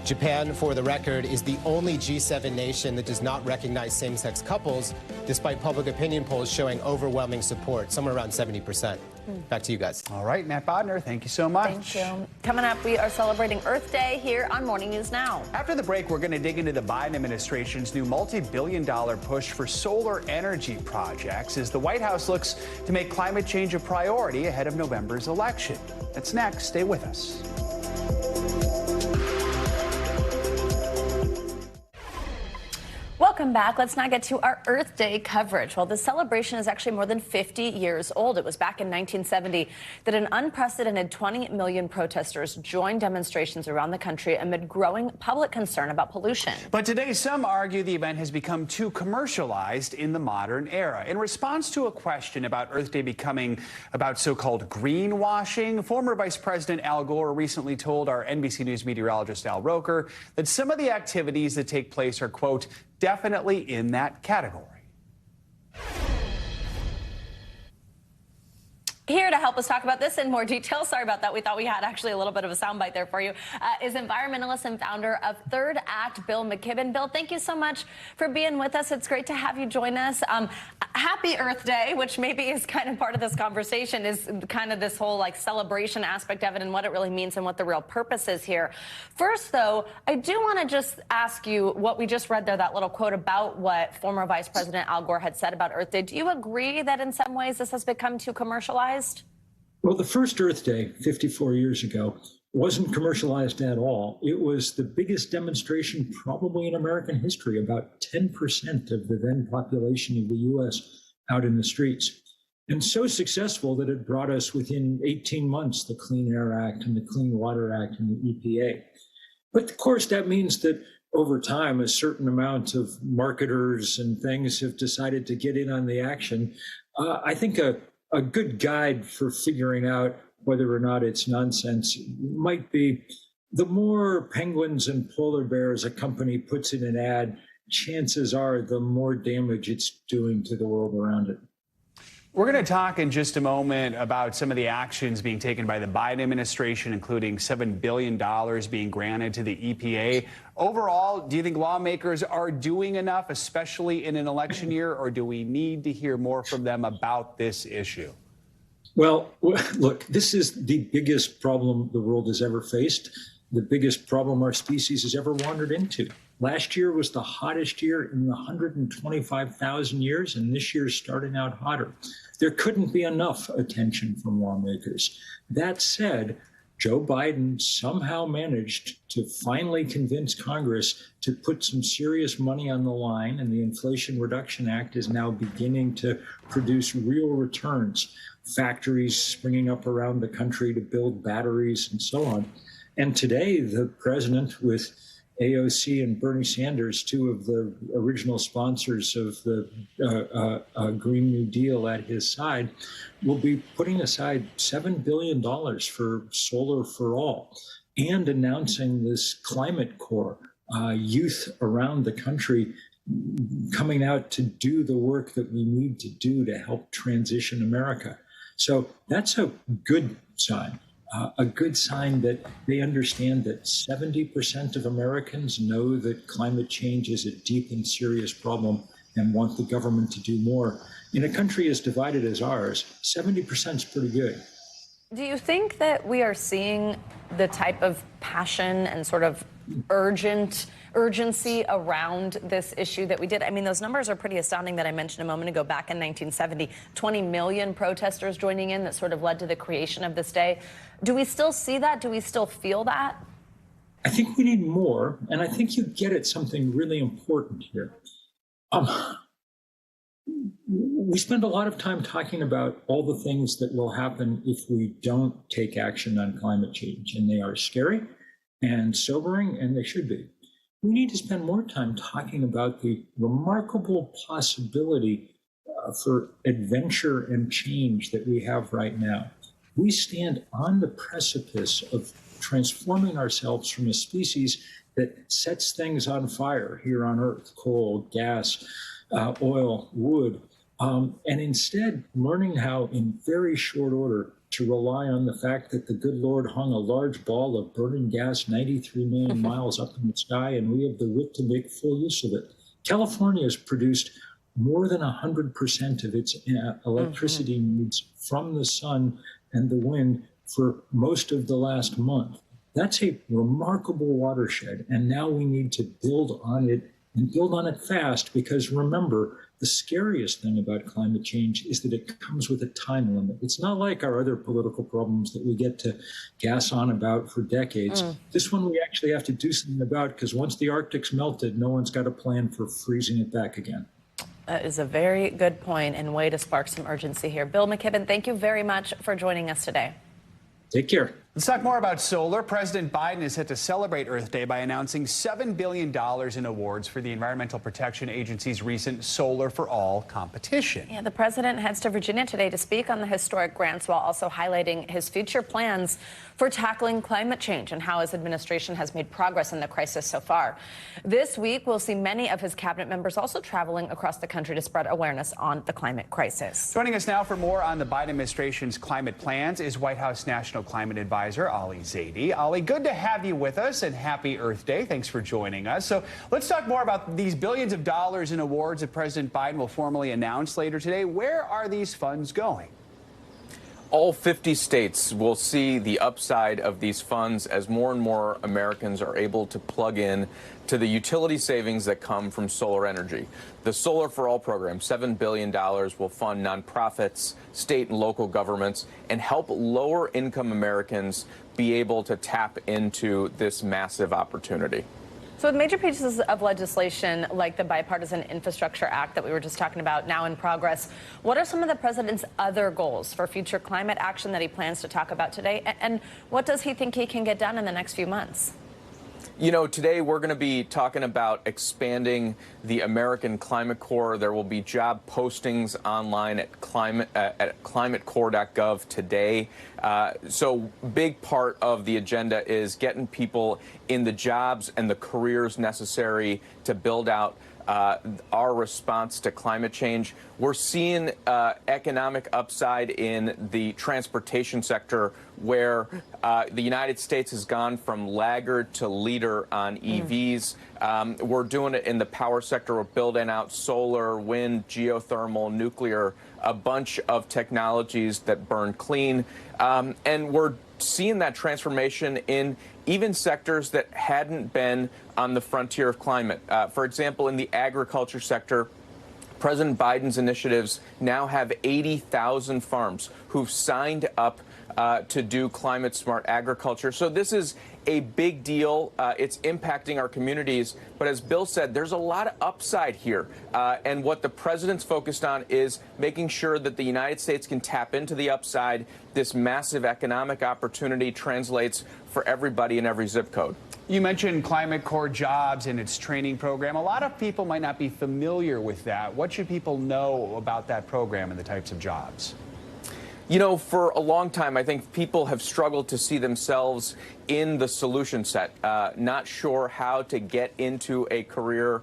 Japan, for the record, is the only G7 nation that does not recognize same-sex couples, despite public opinion polls showing overwhelming support, somewhere around 70%. Back to you guys. All right, Matt Bodner, thank you so much. Thank you. Coming up, we are celebrating Earth Day here on Morning News Now. After the break, we're going to dig into the Biden administration's new multi-billion-dollar push for solar energy projects as the White House looks to make climate change a priority ahead of November's election. That's next. Stay with us. Welcome back. Let's now get to our Earth Day coverage. Well, the celebration is actually more than 50 years old. It was back in 1970 that an unprecedented 20 million protesters joined demonstrations around the country amid growing public concern about pollution. But today, some argue the event has become too commercialized in the modern era. In response to a question about Earth Day becoming about so-called greenwashing, former Vice President Al Gore recently told our NBC News meteorologist Al Roker that some of the activities that take place are, quote, definitely in that category. Here to help us talk about this in more detail, sorry about that, we thought we had actually a little bit of a soundbite there for you, is environmentalist and founder of Third Act, Bill McKibben. Bill, thank you so much for being with us. It's great to have you join us. Happy Earth Day, which maybe is kind of part of this conversation, is kind of this whole like celebration aspect of it and what it really means and what the real purpose is here. First, though, I do want to just ask you what we just read there, that little quote about what former Vice President Al Gore had said about Earth Day. Do you agree that in some ways this has become too commercialized? Well, the first Earth Day 54 years ago wasn't commercialized at all. It was the biggest demonstration probably in American history, about 10% of the then population of the U.S. out in the streets. And so successful that it brought us within 18 months the Clean Air Act and the Clean Water Act and the EPA. But of course, that means that over time, a certain amount of marketers and things have decided to get in on the action. I think a good guide for figuring out whether or not it's nonsense might be the more penguins and polar bears a company puts in an ad, chances are the more damage it's doing to the world around it. We're going to talk in just a moment about some of the actions being taken by the Biden administration, including $7 billion being granted to the EPA. Overall, do you think lawmakers are doing enough, especially in an election year, or do we need to hear more from them about this issue? Well, look, this is the biggest problem the world has ever faced, the biggest problem our species has ever wandered into. Last year was the hottest year in 125,000 years, and this year's starting out hotter. There couldn't be enough attention from lawmakers. That said, Joe Biden somehow managed to finally convince Congress to put some serious money on the line, and the Inflation Reduction Act is now beginning to produce real returns. Factories springing up around the country to build batteries and so on. And today, the president, with AOC and Bernie Sanders, two of the original sponsors of the Green New Deal at his side, will be putting aside $7 billion for Solar for All and announcing this Climate Corps, youth around the country coming out to do the work that we need to do to help transition America. So that's a good sign that they understand that 70% of Americans know that climate change is a deep and serious problem, and want the government to do more. In a country as divided as ours, 70% is pretty good. Do you think that we are seeing the type of passion and sort of urgency around this issue that we did? I mean, those numbers are pretty astounding that I mentioned a moment ago. Back in 1970, 20 million protesters joining in that sort of led to the creation of this day. Do we still see that? Do we still feel that? I think we need more, and I think you get at something really important here. We spend a lot of time talking about all the things that will happen if we don't take action on climate change, and they are scary and sobering, and they should be. We need to spend more time talking about the remarkable possibility for adventure and change that we have right now. We stand on the precipice of transforming ourselves from a species that sets things on fire here on Earth, coal, gas, oil, wood, and instead learning how in very short order to rely on the fact that the good Lord hung a large ball of burning gas 93 million miles up in the sky, and we have the wit to make full use of it. California has produced more than 100% of its electricity needs from the sun and the wind for most of the last month. That's a remarkable watershed, and now we need to build on it and build on it fast, because remember, the scariest thing about climate change is that it comes with a time limit. It's not like our other political problems that we get to gas on about for decades. This one we actually have to do something about, because once the Arctic's melted, no one's got a plan for freezing it back again. That is a very good point and way to spark some urgency here. Bill McKibben, thank you very much for joining us today. Take care. Let's talk more about solar. President Biden is set to celebrate Earth Day by announcing $7 billion in awards for the Environmental Protection Agency's recent Solar for All competition. Yeah, the president heads to Virginia today to speak on the historic grants, while also highlighting his future plans for tackling climate change and how his administration has made progress in the crisis so far. This week, we'll see many of his cabinet members also traveling across the country to spread awareness on the climate crisis. Joining us now for more on the Biden administration's climate plans is White House National Climate Advisor Ali Zaidi. Ali, good to have you with us, and happy Earth Day. Thanks for joining us. So let's talk more about these billions of dollars in awards that President Biden will formally announce later today. Where are these funds going? All 50 states will see the upside of these funds as more and more Americans are able to plug in to the utility savings that come from solar energy. The Solar for All program, $7 billion, will fund nonprofits, state and local governments, and help lower-income Americans be able to tap into this massive opportunity. So with major pieces of legislation like the Bipartisan Infrastructure Act that we were just talking about now in progress, what are some of the president's other goals for future climate action that he plans to talk about today? And what does he think he can get done in the next few months? You know, today we're going to be talking about expanding the American Climate Corps. There will be job postings online at climatecorps.gov today. So big part of the agenda is getting people in the jobs and the careers necessary to build out our response to climate change. We're seeing economic upside in the transportation sector, where the United States has gone from laggard to leader on EVs. We're doing it in the power sector. We're building out solar, wind, geothermal, nuclear, a bunch of technologies that burn clean. And we're seeing that transformation in even sectors that hadn't been on the frontier of climate. For example, in the agriculture sector, President Biden's initiatives now have 80,000 farms who've signed up to do climate-smart agriculture. So this is a big deal. It's impacting our communities. But as Bill said, there's a lot of upside here. And what the president's focused on is making sure that the United States can tap into the upside. This massive economic opportunity translates for everybody in every zip code. You mentioned Climate Corps jobs and its training program. A lot of people might not be familiar with that. What should people know about that program and the types of jobs? You know, for a long time, I think people have struggled to see themselves in the solution set, not sure how to get into a career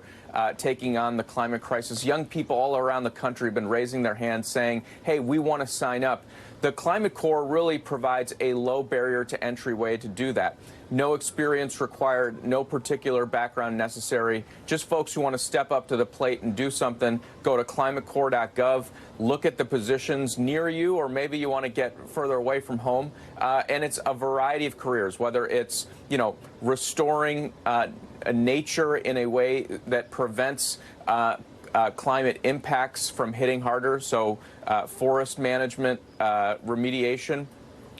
taking on the climate crisis. Young people all around the country have been raising their hands saying, hey, we want to sign up. The Climate Corps really provides a low barrier to entry way to do that. No experience required, no particular background necessary. Just folks who want to step up to the plate and do something. Go to climatecorps.gov, look at the positions near you, or maybe you want to get further away from home. And it's a variety of careers, whether it's, restoring nature in a way that prevents climate impacts from hitting harder. So forest management, remediation,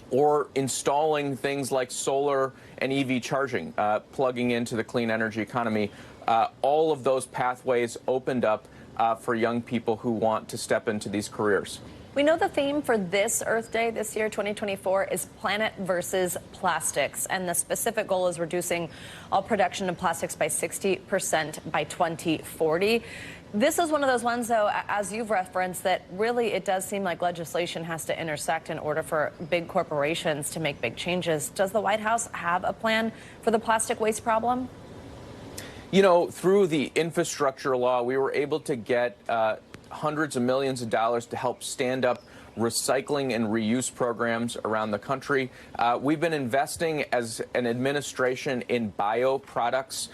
or installing things like solar and EV charging, plugging into the clean energy economy. All of those pathways opened up for young people who want to step into these careers. We know the theme for this Earth Day this year, 2024, is planet versus plastics. And the specific goal is reducing all production of plastics by 60% by 2040. This is one of those ones, though, as you've referenced, that really it does seem like legislation has to intersect in order for big corporations to make big changes. Does the White House have a plan for the plastic waste problem? Through the infrastructure law, we were able to get hundreds of millions of dollars to help stand up recycling and reuse programs around the country. We've been investing as an administration in bioproducts,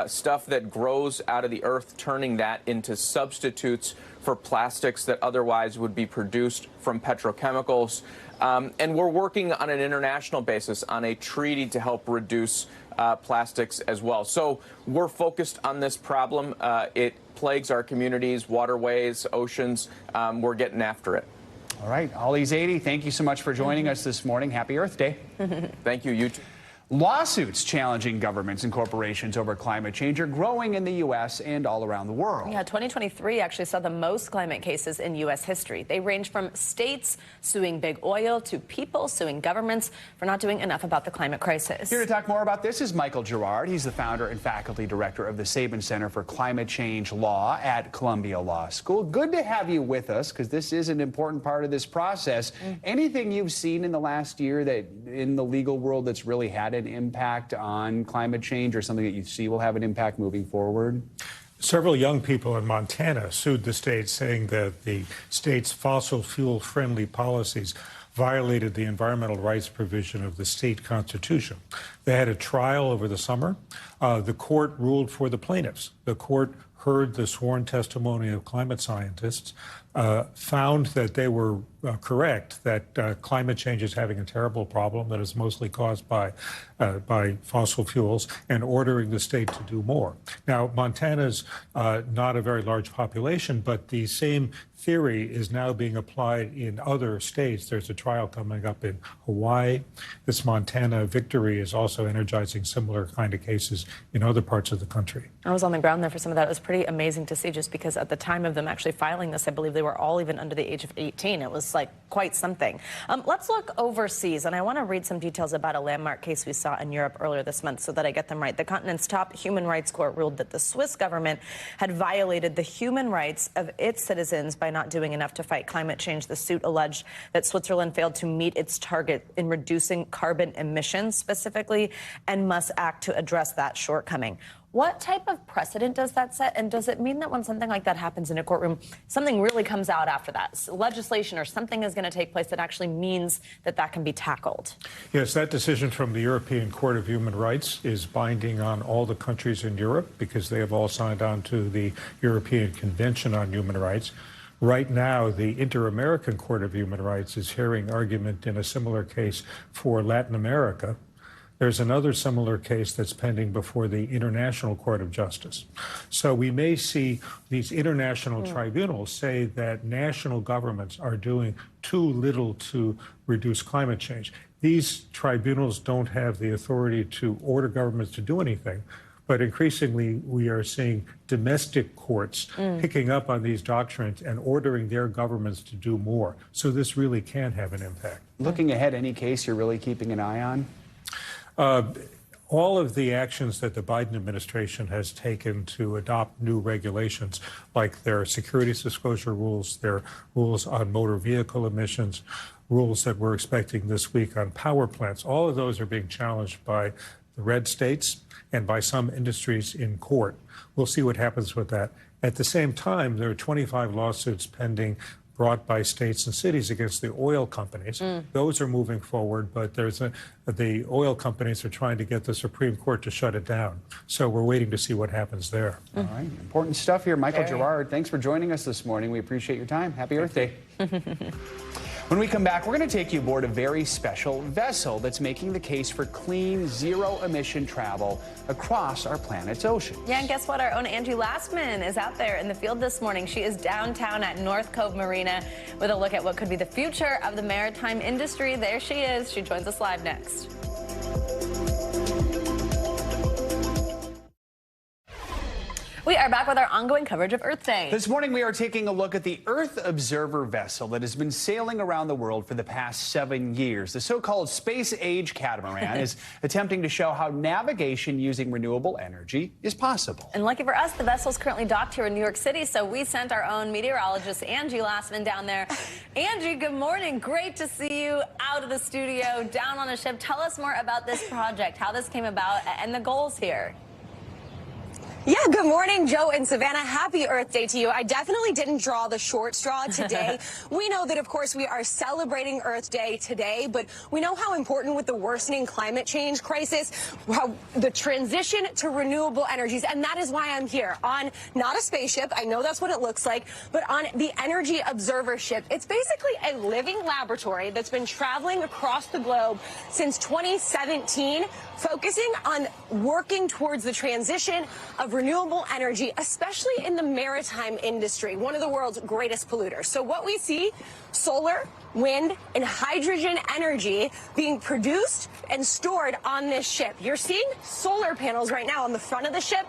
stuff that grows out of the earth, turning that into substitutes for plastics that otherwise would be produced from petrochemicals. And we're working on an international basis on a treaty to help reduce plastics as well. So we're focused on this problem. It plagues our communities, waterways, oceans. We're getting after it. All right, Ollie Zaidi, thank you so much for joining us this morning. Happy Earth Day. Thank you. You too. Lawsuits challenging governments and corporations over climate change are growing in the U.S. and all around the world. Yeah, 2023 actually saw the most climate cases in U.S. history. They range from states suing big oil to people suing governments for not doing enough about the climate crisis. Here to talk more about this is Michael Girard. He's the founder and faculty director of the Sabin Center for Climate Change Law at Columbia Law School. Good to have you with us because this is an important part of this process. Anything you've seen in the last year that in the legal world that's really had an impact on climate change or something that you see will have an impact moving forward? Several young people in Montana sued the state saying that the state's fossil fuel friendly policies violated the environmental rights provision of the state constitution. They had a trial over the summer. The court ruled for the plaintiffs. The court heard the sworn testimony of climate scientists, found that they were correct, that climate change is having a terrible problem that is mostly caused by fossil fuels, and ordering the state to do more. Now, Montana's not a very large population, but the same theory is now being applied in other states. There's a trial coming up in Hawaii. This Montana victory is also energizing similar kind of cases in other parts of the country. I was on the ground there for some of that. It was pretty amazing to see, just because at the time of them actually filing this, I believe they were all even under the age of 18. It was like quite something. Let's look overseas, and I want to read some details about a landmark case we saw in Europe earlier this month so that I get them right. The continent's top human rights court ruled that the Swiss government had violated the human rights of its citizens by not doing enough to fight climate change. The suit alleged that Switzerland failed to meet its target in reducing carbon emissions specifically and must act to address that shortcoming. What type of precedent does that set? And does it mean that when something like that happens in a courtroom, something really comes out after that? Legislation or something is going to take place that actually means that that can be tackled? Yes, that decision from the European Court of Human Rights is binding on all the countries in Europe because they have all signed on to the European Convention on Human Rights. Right now, the Inter-American Court of Human Rights is hearing argument in a similar case for Latin America. There's another similar case that's pending before the International Court of Justice. So we may see these international tribunals say that national governments are doing too little to reduce climate change. These tribunals don't have the authority to order governments to do anything. But increasingly, we are seeing domestic courts picking up on these doctrines and ordering their governments to do more. So this really can have an impact. Looking ahead, any case you're really keeping an eye on? All of the actions that the Biden administration has taken to adopt new regulations, like their securities disclosure rules, their rules on motor vehicle emissions, rules that we're expecting this week on power plants, all of those are being challenged by the red states and by some industries in court. We'll see what happens with that. At the same time, there are 25 lawsuits pending brought by states and cities against the oil companies. Those are moving forward, but the oil companies are trying to get the Supreme Court to shut it down. So we're waiting to see what happens there. All right. Important stuff here. Michael Gerard, thanks for joining us this morning. We appreciate your time. Happy Earth Day. When we come back, we're going to take you aboard a very special vessel that's making the case for clean, zero-emission travel across our planet's oceans. Yeah, and guess what? Our own Angie Lastman is out there in the field this morning. She is downtown at North Cove Marina with a look at what could be the future of the maritime industry. There she is. She joins us live next. We are back with our ongoing coverage of Earth Day. This morning, we are taking a look at the Earth Observer vessel that has been sailing around the world for the past 7 years. The so-called space-age catamaran is attempting to show how navigation using renewable energy is possible. And lucky for us, the vessel is currently docked here in New York City, so we sent our own meteorologist, Angie Lastman, down there. Angie, good morning. Great to see you out of the studio, down on a ship. Tell us more about this project, how this came about, and the goals here. Yeah, good morning, Joe and Savannah. Happy Earth Day to you. I definitely didn't draw the short straw today. We know that, of course, we are celebrating Earth Day today, but we know how important with the worsening climate change crisis, how the transition to renewable energies, and that is why I'm here on not a spaceship. I know that's what it looks like, but on the Energy Observer ship. It's basically a living laboratory that's been traveling across the globe since 2017, focusing on working towards the transition of renewable energy, especially in the maritime industry, one of the world's greatest polluters. So what we see, solar, wind, and hydrogen energy being produced and stored on this ship. You're seeing solar panels right now on the front of the ship.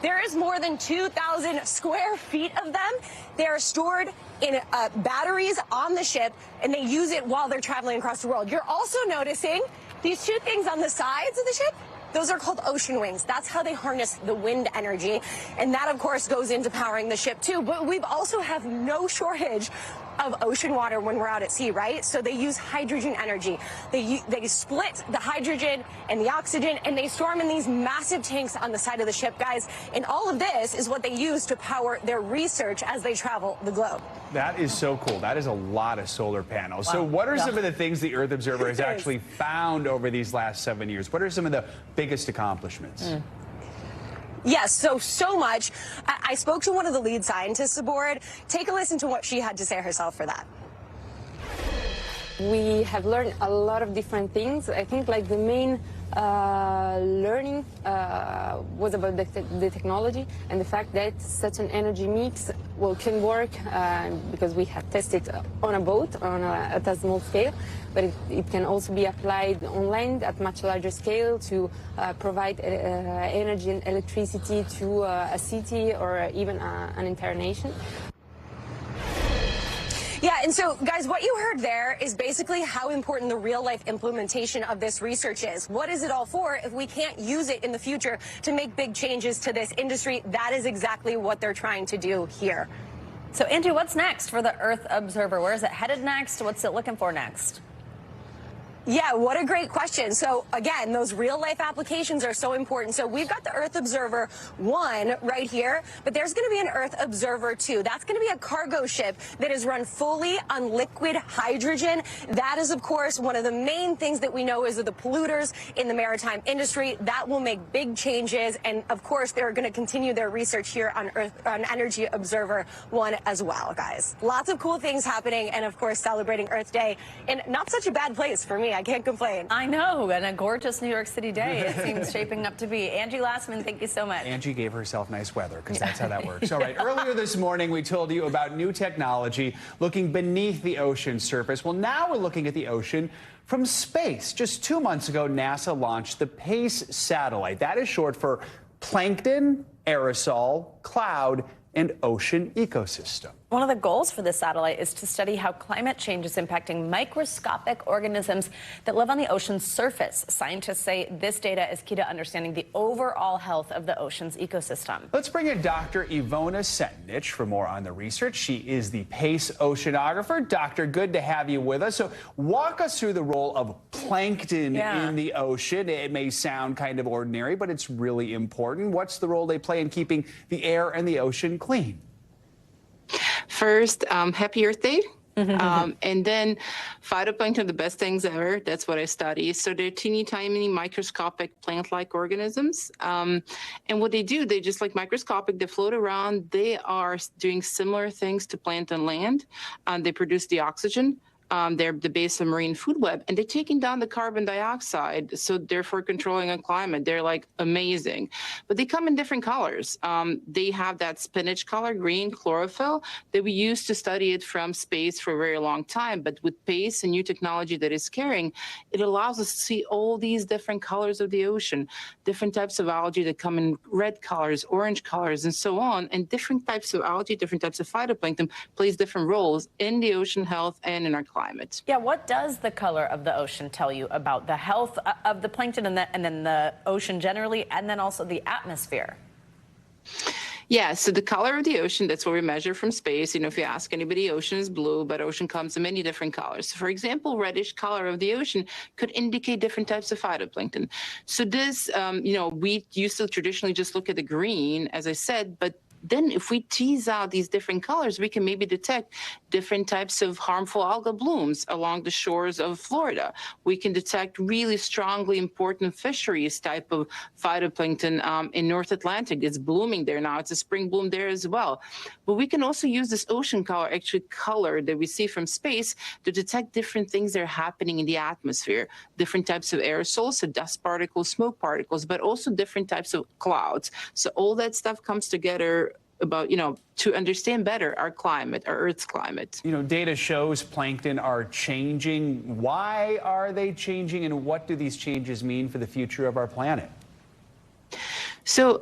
There is more than 2,000 square feet of them. They are stored in batteries on the ship, and they use it while they're traveling across the world. You're also noticing these two things on the sides of the ship. Those are called ocean wings. That's how they harness the wind energy. And that, of course, goes into powering the ship, too. But we also have no shortage of ocean water when we're out at sea, right? So they use hydrogen energy. They split the hydrogen and the oxygen, and they store them in these massive tanks on the side of the ship, guys. And all of this is what they use to power their research as they travel the globe. That is so cool. That is a lot of solar panels. Wow. So what are some of the things the Earth Observer has actually found over these last 7 years? What are some of the biggest accomplishments? Yes, so much. I spoke to one of the lead scientists aboard. Take a listen to what she had to say herself for that. We have learned a lot of different things. I think like the main learning was about the technology and the fact that such an energy mix can work because we have tested on a boat at a small scale, but it can also be applied on land at much larger scale to provide energy and electricity to a city or even an entire nation. Yeah, and so, guys, what you heard there is basically how important the real-life implementation of this research is. What is it all for if we can't use it in the future to make big changes to this industry? That is exactly what they're trying to do here. So, Angie, what's next for the Earth Observer? Where is it headed next? What's it looking for next? Yeah, what a great question. So again, those real life applications are so important. So we've got the Earth Observer 1 right here, but there's going to be an Earth Observer 2. That's going to be a cargo ship that is run fully on liquid hydrogen. That is, of course, one of the main things that we know is the polluters in the maritime industry. That will make big changes. And of course, they're going to continue their research here on Energy Observer 1 as well, guys. Lots of cool things happening. And of course, celebrating Earth Day in not such a bad place for me. I can't complain. I know, and a gorgeous New York City day it seems shaping up to be. Angie Lastman, thank you so much. Angie gave herself nice weather, because that's how that works. All right, earlier this morning, we told you about new technology looking beneath the ocean surface. Well, now we're looking at the ocean from space. Just 2 months ago, NASA launched the PACE satellite. That is short for Plankton, Aerosol, Cloud, and Ocean Ecosystem. One of the goals for this satellite is to study how climate change is impacting microscopic organisms that live on the ocean's surface. Scientists say this data is key to understanding the overall health of the ocean's ecosystem. Let's bring in Dr. Ivona Setnich for more on the research. She is the PACE oceanographer. Doctor, good to have you with us. So walk us through the role of plankton in the ocean. It may sound kind of ordinary, but it's really important. What's the role they play in keeping the air and the ocean clean? First, happy Earth Day. And then phytoplankton are the best things ever. That's what I study. So they're teeny tiny microscopic plant-like organisms. And what they do, they just like microscopic, they float around. They are doing similar things to plant on land. They produce the oxygen. They're the base of marine food web, and they're taking down the carbon dioxide, so therefore controlling a climate. They're like amazing, but they come in different colors. They have that spinach color, green, chlorophyll, that we used to study it from space for a very long time. But with PACE and new technology that is carrying, it allows us to see all these different colors of the ocean, different types of algae that come in red colors, orange colors, and so on. And different types of algae, different types of phytoplankton plays different roles in the ocean health and in our climate. Yeah, what does the color of the ocean tell you about the health of the plankton and then the ocean generally, and then also the atmosphere? Yeah, so the color of the ocean, that's what we measure from space. You know, if you ask anybody, ocean is blue, but ocean comes in many different colors. So for example, reddish color of the ocean could indicate different types of phytoplankton. So this, we used to traditionally just look at the green, as I said, but then if we tease out these different colors, we can maybe detect different types of harmful algal blooms along the shores of Florida. We can detect really strongly important fisheries type of phytoplankton in North Atlantic. It's blooming there now. It's a spring bloom there as well. But we can also use this ocean color, actually color that we see from space, to detect different things that are happening in the atmosphere, different types of aerosols, so dust particles, smoke particles, but also different types of clouds. So all that stuff comes together about, to understand better our climate, our Earth's climate. Data shows plankton are changing. Why are they changing, and what do these changes mean for the future of our planet? So,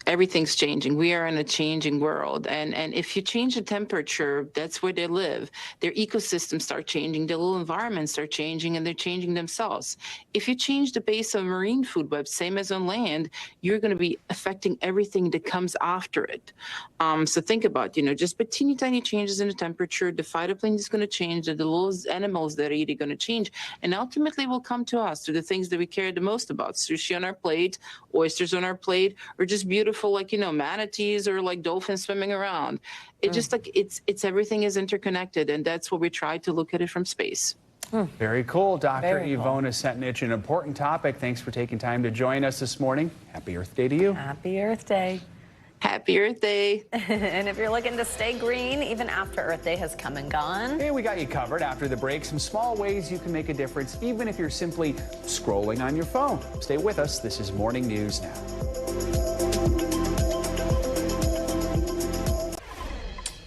everything's changing. We are in a changing world. And if you change the temperature, that's where they live. Their ecosystems start changing, their little environments start changing, and they're changing themselves. If you change the base of marine food web, same as on land, you're going to be affecting everything that comes after it. So think about, just by teeny tiny changes in the temperature, the phytoplankton is going to change, the little animals that are eating going to change, and ultimately will come to us, to the things that we care the most about. Sushi on our plate, oysters on our plate, or just beautiful, manatees or like dolphins swimming around. It just it's everything is interconnected, and that's what we try to look at it from space. Very cool. Dr. Ivona Setnich, an important topic. Thanks for taking time to join us this morning. Happy Earth Day to you. Happy Earth Day. Happy Earth Day. And if you're looking to stay green, even after Earth Day has come and gone. Hey, we got you covered after the break. Some small ways you can make a difference, even if you're simply scrolling on your phone. Stay with us. This is Morning News Now.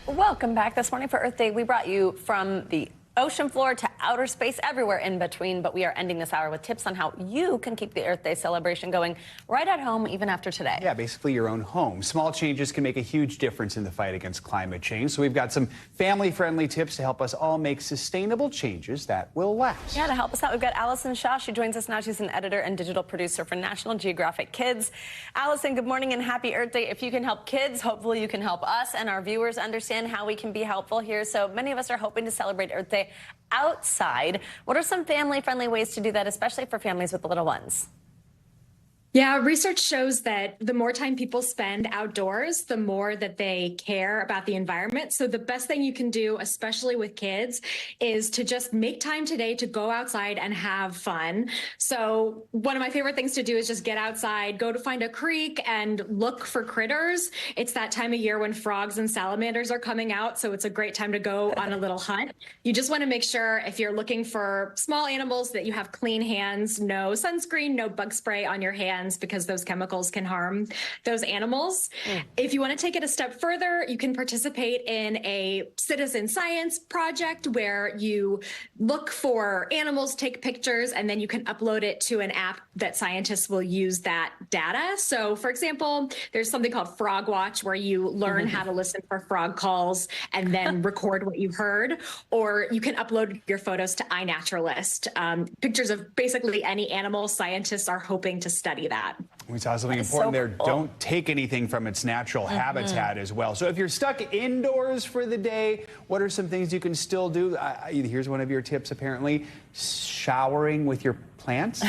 Welcome back. This morning for Earth Day, we brought you from the ocean floor to outer space, everywhere in between. But we are ending this hour with tips on how you can keep the Earth Day celebration going right at home, even after today. Yeah, basically your own home. Small changes can make a huge difference in the fight against climate change. So we've got some family-friendly tips to help us all make sustainable changes that will last. Yeah, to help us out, we've got Allison Shaw. She joins us now. She's an editor and digital producer for National Geographic Kids. Allison, good morning and happy Earth Day. If you can help kids, hopefully you can help us and our viewers understand how we can be helpful here. So many of us are hoping to celebrate Earth Day outside. What are some family-friendly ways to do that, especially for families with little ones? Yeah, research shows that the more time people spend outdoors, the more that they care about the environment. So the best thing you can do, especially with kids, is to just make time today to go outside and have fun. So one of my favorite things to do is just get outside, go to find a creek and look for critters. It's that time of year when frogs and salamanders are coming out, so it's a great time to go on a little hunt. You just want to make sure if you're looking for small animals that you have clean hands, no sunscreen, no bug spray on your hands. hands because those chemicals can harm those animals. If you want to take it a step further, you can participate in a citizen science project where you look for animals, take pictures, and then you can upload it to an app that scientists will use that data. So for example, there's something called Frog Watch where you learn how to listen for frog calls and then record what you heard, or you can upload your photos to iNaturalist. Pictures of basically any animal. Scientists are hoping to study that. We saw something important there. Don't take anything from its natural habitat as well. So if you're stuck indoors for the day, what are some things you can still do? Here's one of your tips, apparently. Showering with your plants.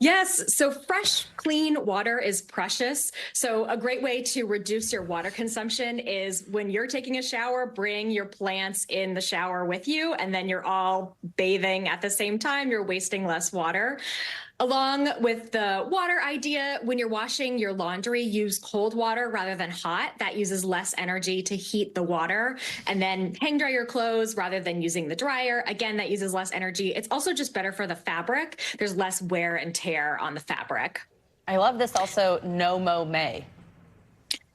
Yes, so fresh, clean water is precious. So a great way to reduce your water consumption is when you're taking a shower, bring your plants in the shower with you, and then you're all bathing at the same time. You're wasting less water. Along with the water idea, when you're washing your laundry, use cold water rather than hot. That uses less energy to heat the water. And then hang dry your clothes rather than using the dryer. Again, that uses less energy. It's also just better for the fabric. There's less wear and tear on the fabric. I love this also, no mow May.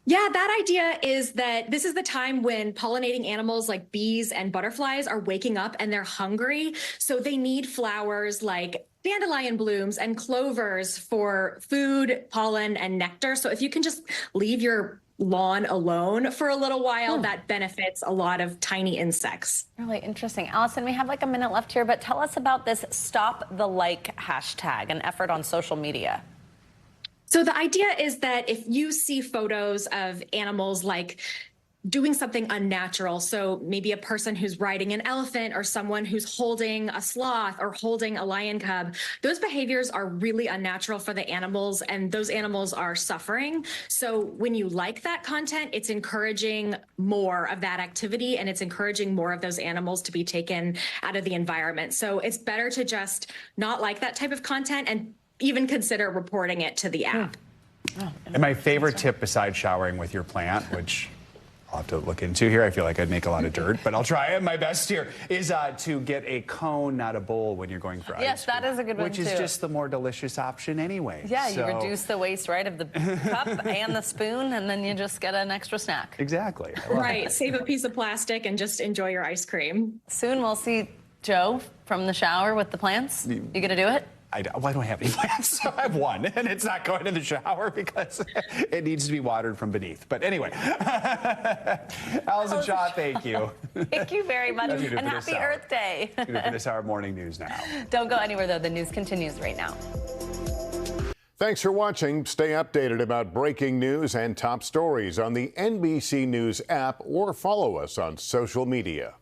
Yeah, that idea is that this is the time when pollinating animals like bees and butterflies are waking up and they're hungry. So they need flowers like dandelion blooms and clovers for food, pollen, and nectar. So if you can just leave your lawn alone for a little while, that benefits a lot of tiny insects. Really interesting. Allison, we have like a minute left here, but tell us about this Stop the Like hashtag, an effort on social media. So the idea is that if you see photos of animals like doing something unnatural, so maybe a person who's riding an elephant or someone who's holding a sloth or holding a lion cub, those behaviors are really unnatural for the animals and those animals are suffering. So when you like that content, it's encouraging more of that activity and it's encouraging more of those animals to be taken out of the environment. So it's better to just not like that type of content and even consider reporting it to the app. And my favorite tip besides showering with your plant, which I'll have to look into here. I feel like I'd make a lot of dirt, but I'll try my best here, is to get a cone, not a bowl, when you're going for ice cream. Yes, that is a good one, which too. is just the more delicious option anyway. Yeah, you reduce the waste, right, of the cup and the spoon, and then you just get an extra snack. Exactly. Right, save a piece of plastic and just enjoy your ice cream. Soon we'll see Joe from the shower with the plants. You gonna do it? I don't have any plants. So I have one, and it's not going in the shower because it needs to be watered from beneath. But anyway, Allison Shaw, thank you. Thank you very much, and happy Earth Day. For this hour morning news now. Don't go anywhere, though. The news continues right now. Thanks for watching. Stay updated about breaking news and top stories on the NBC News app or follow us on social media.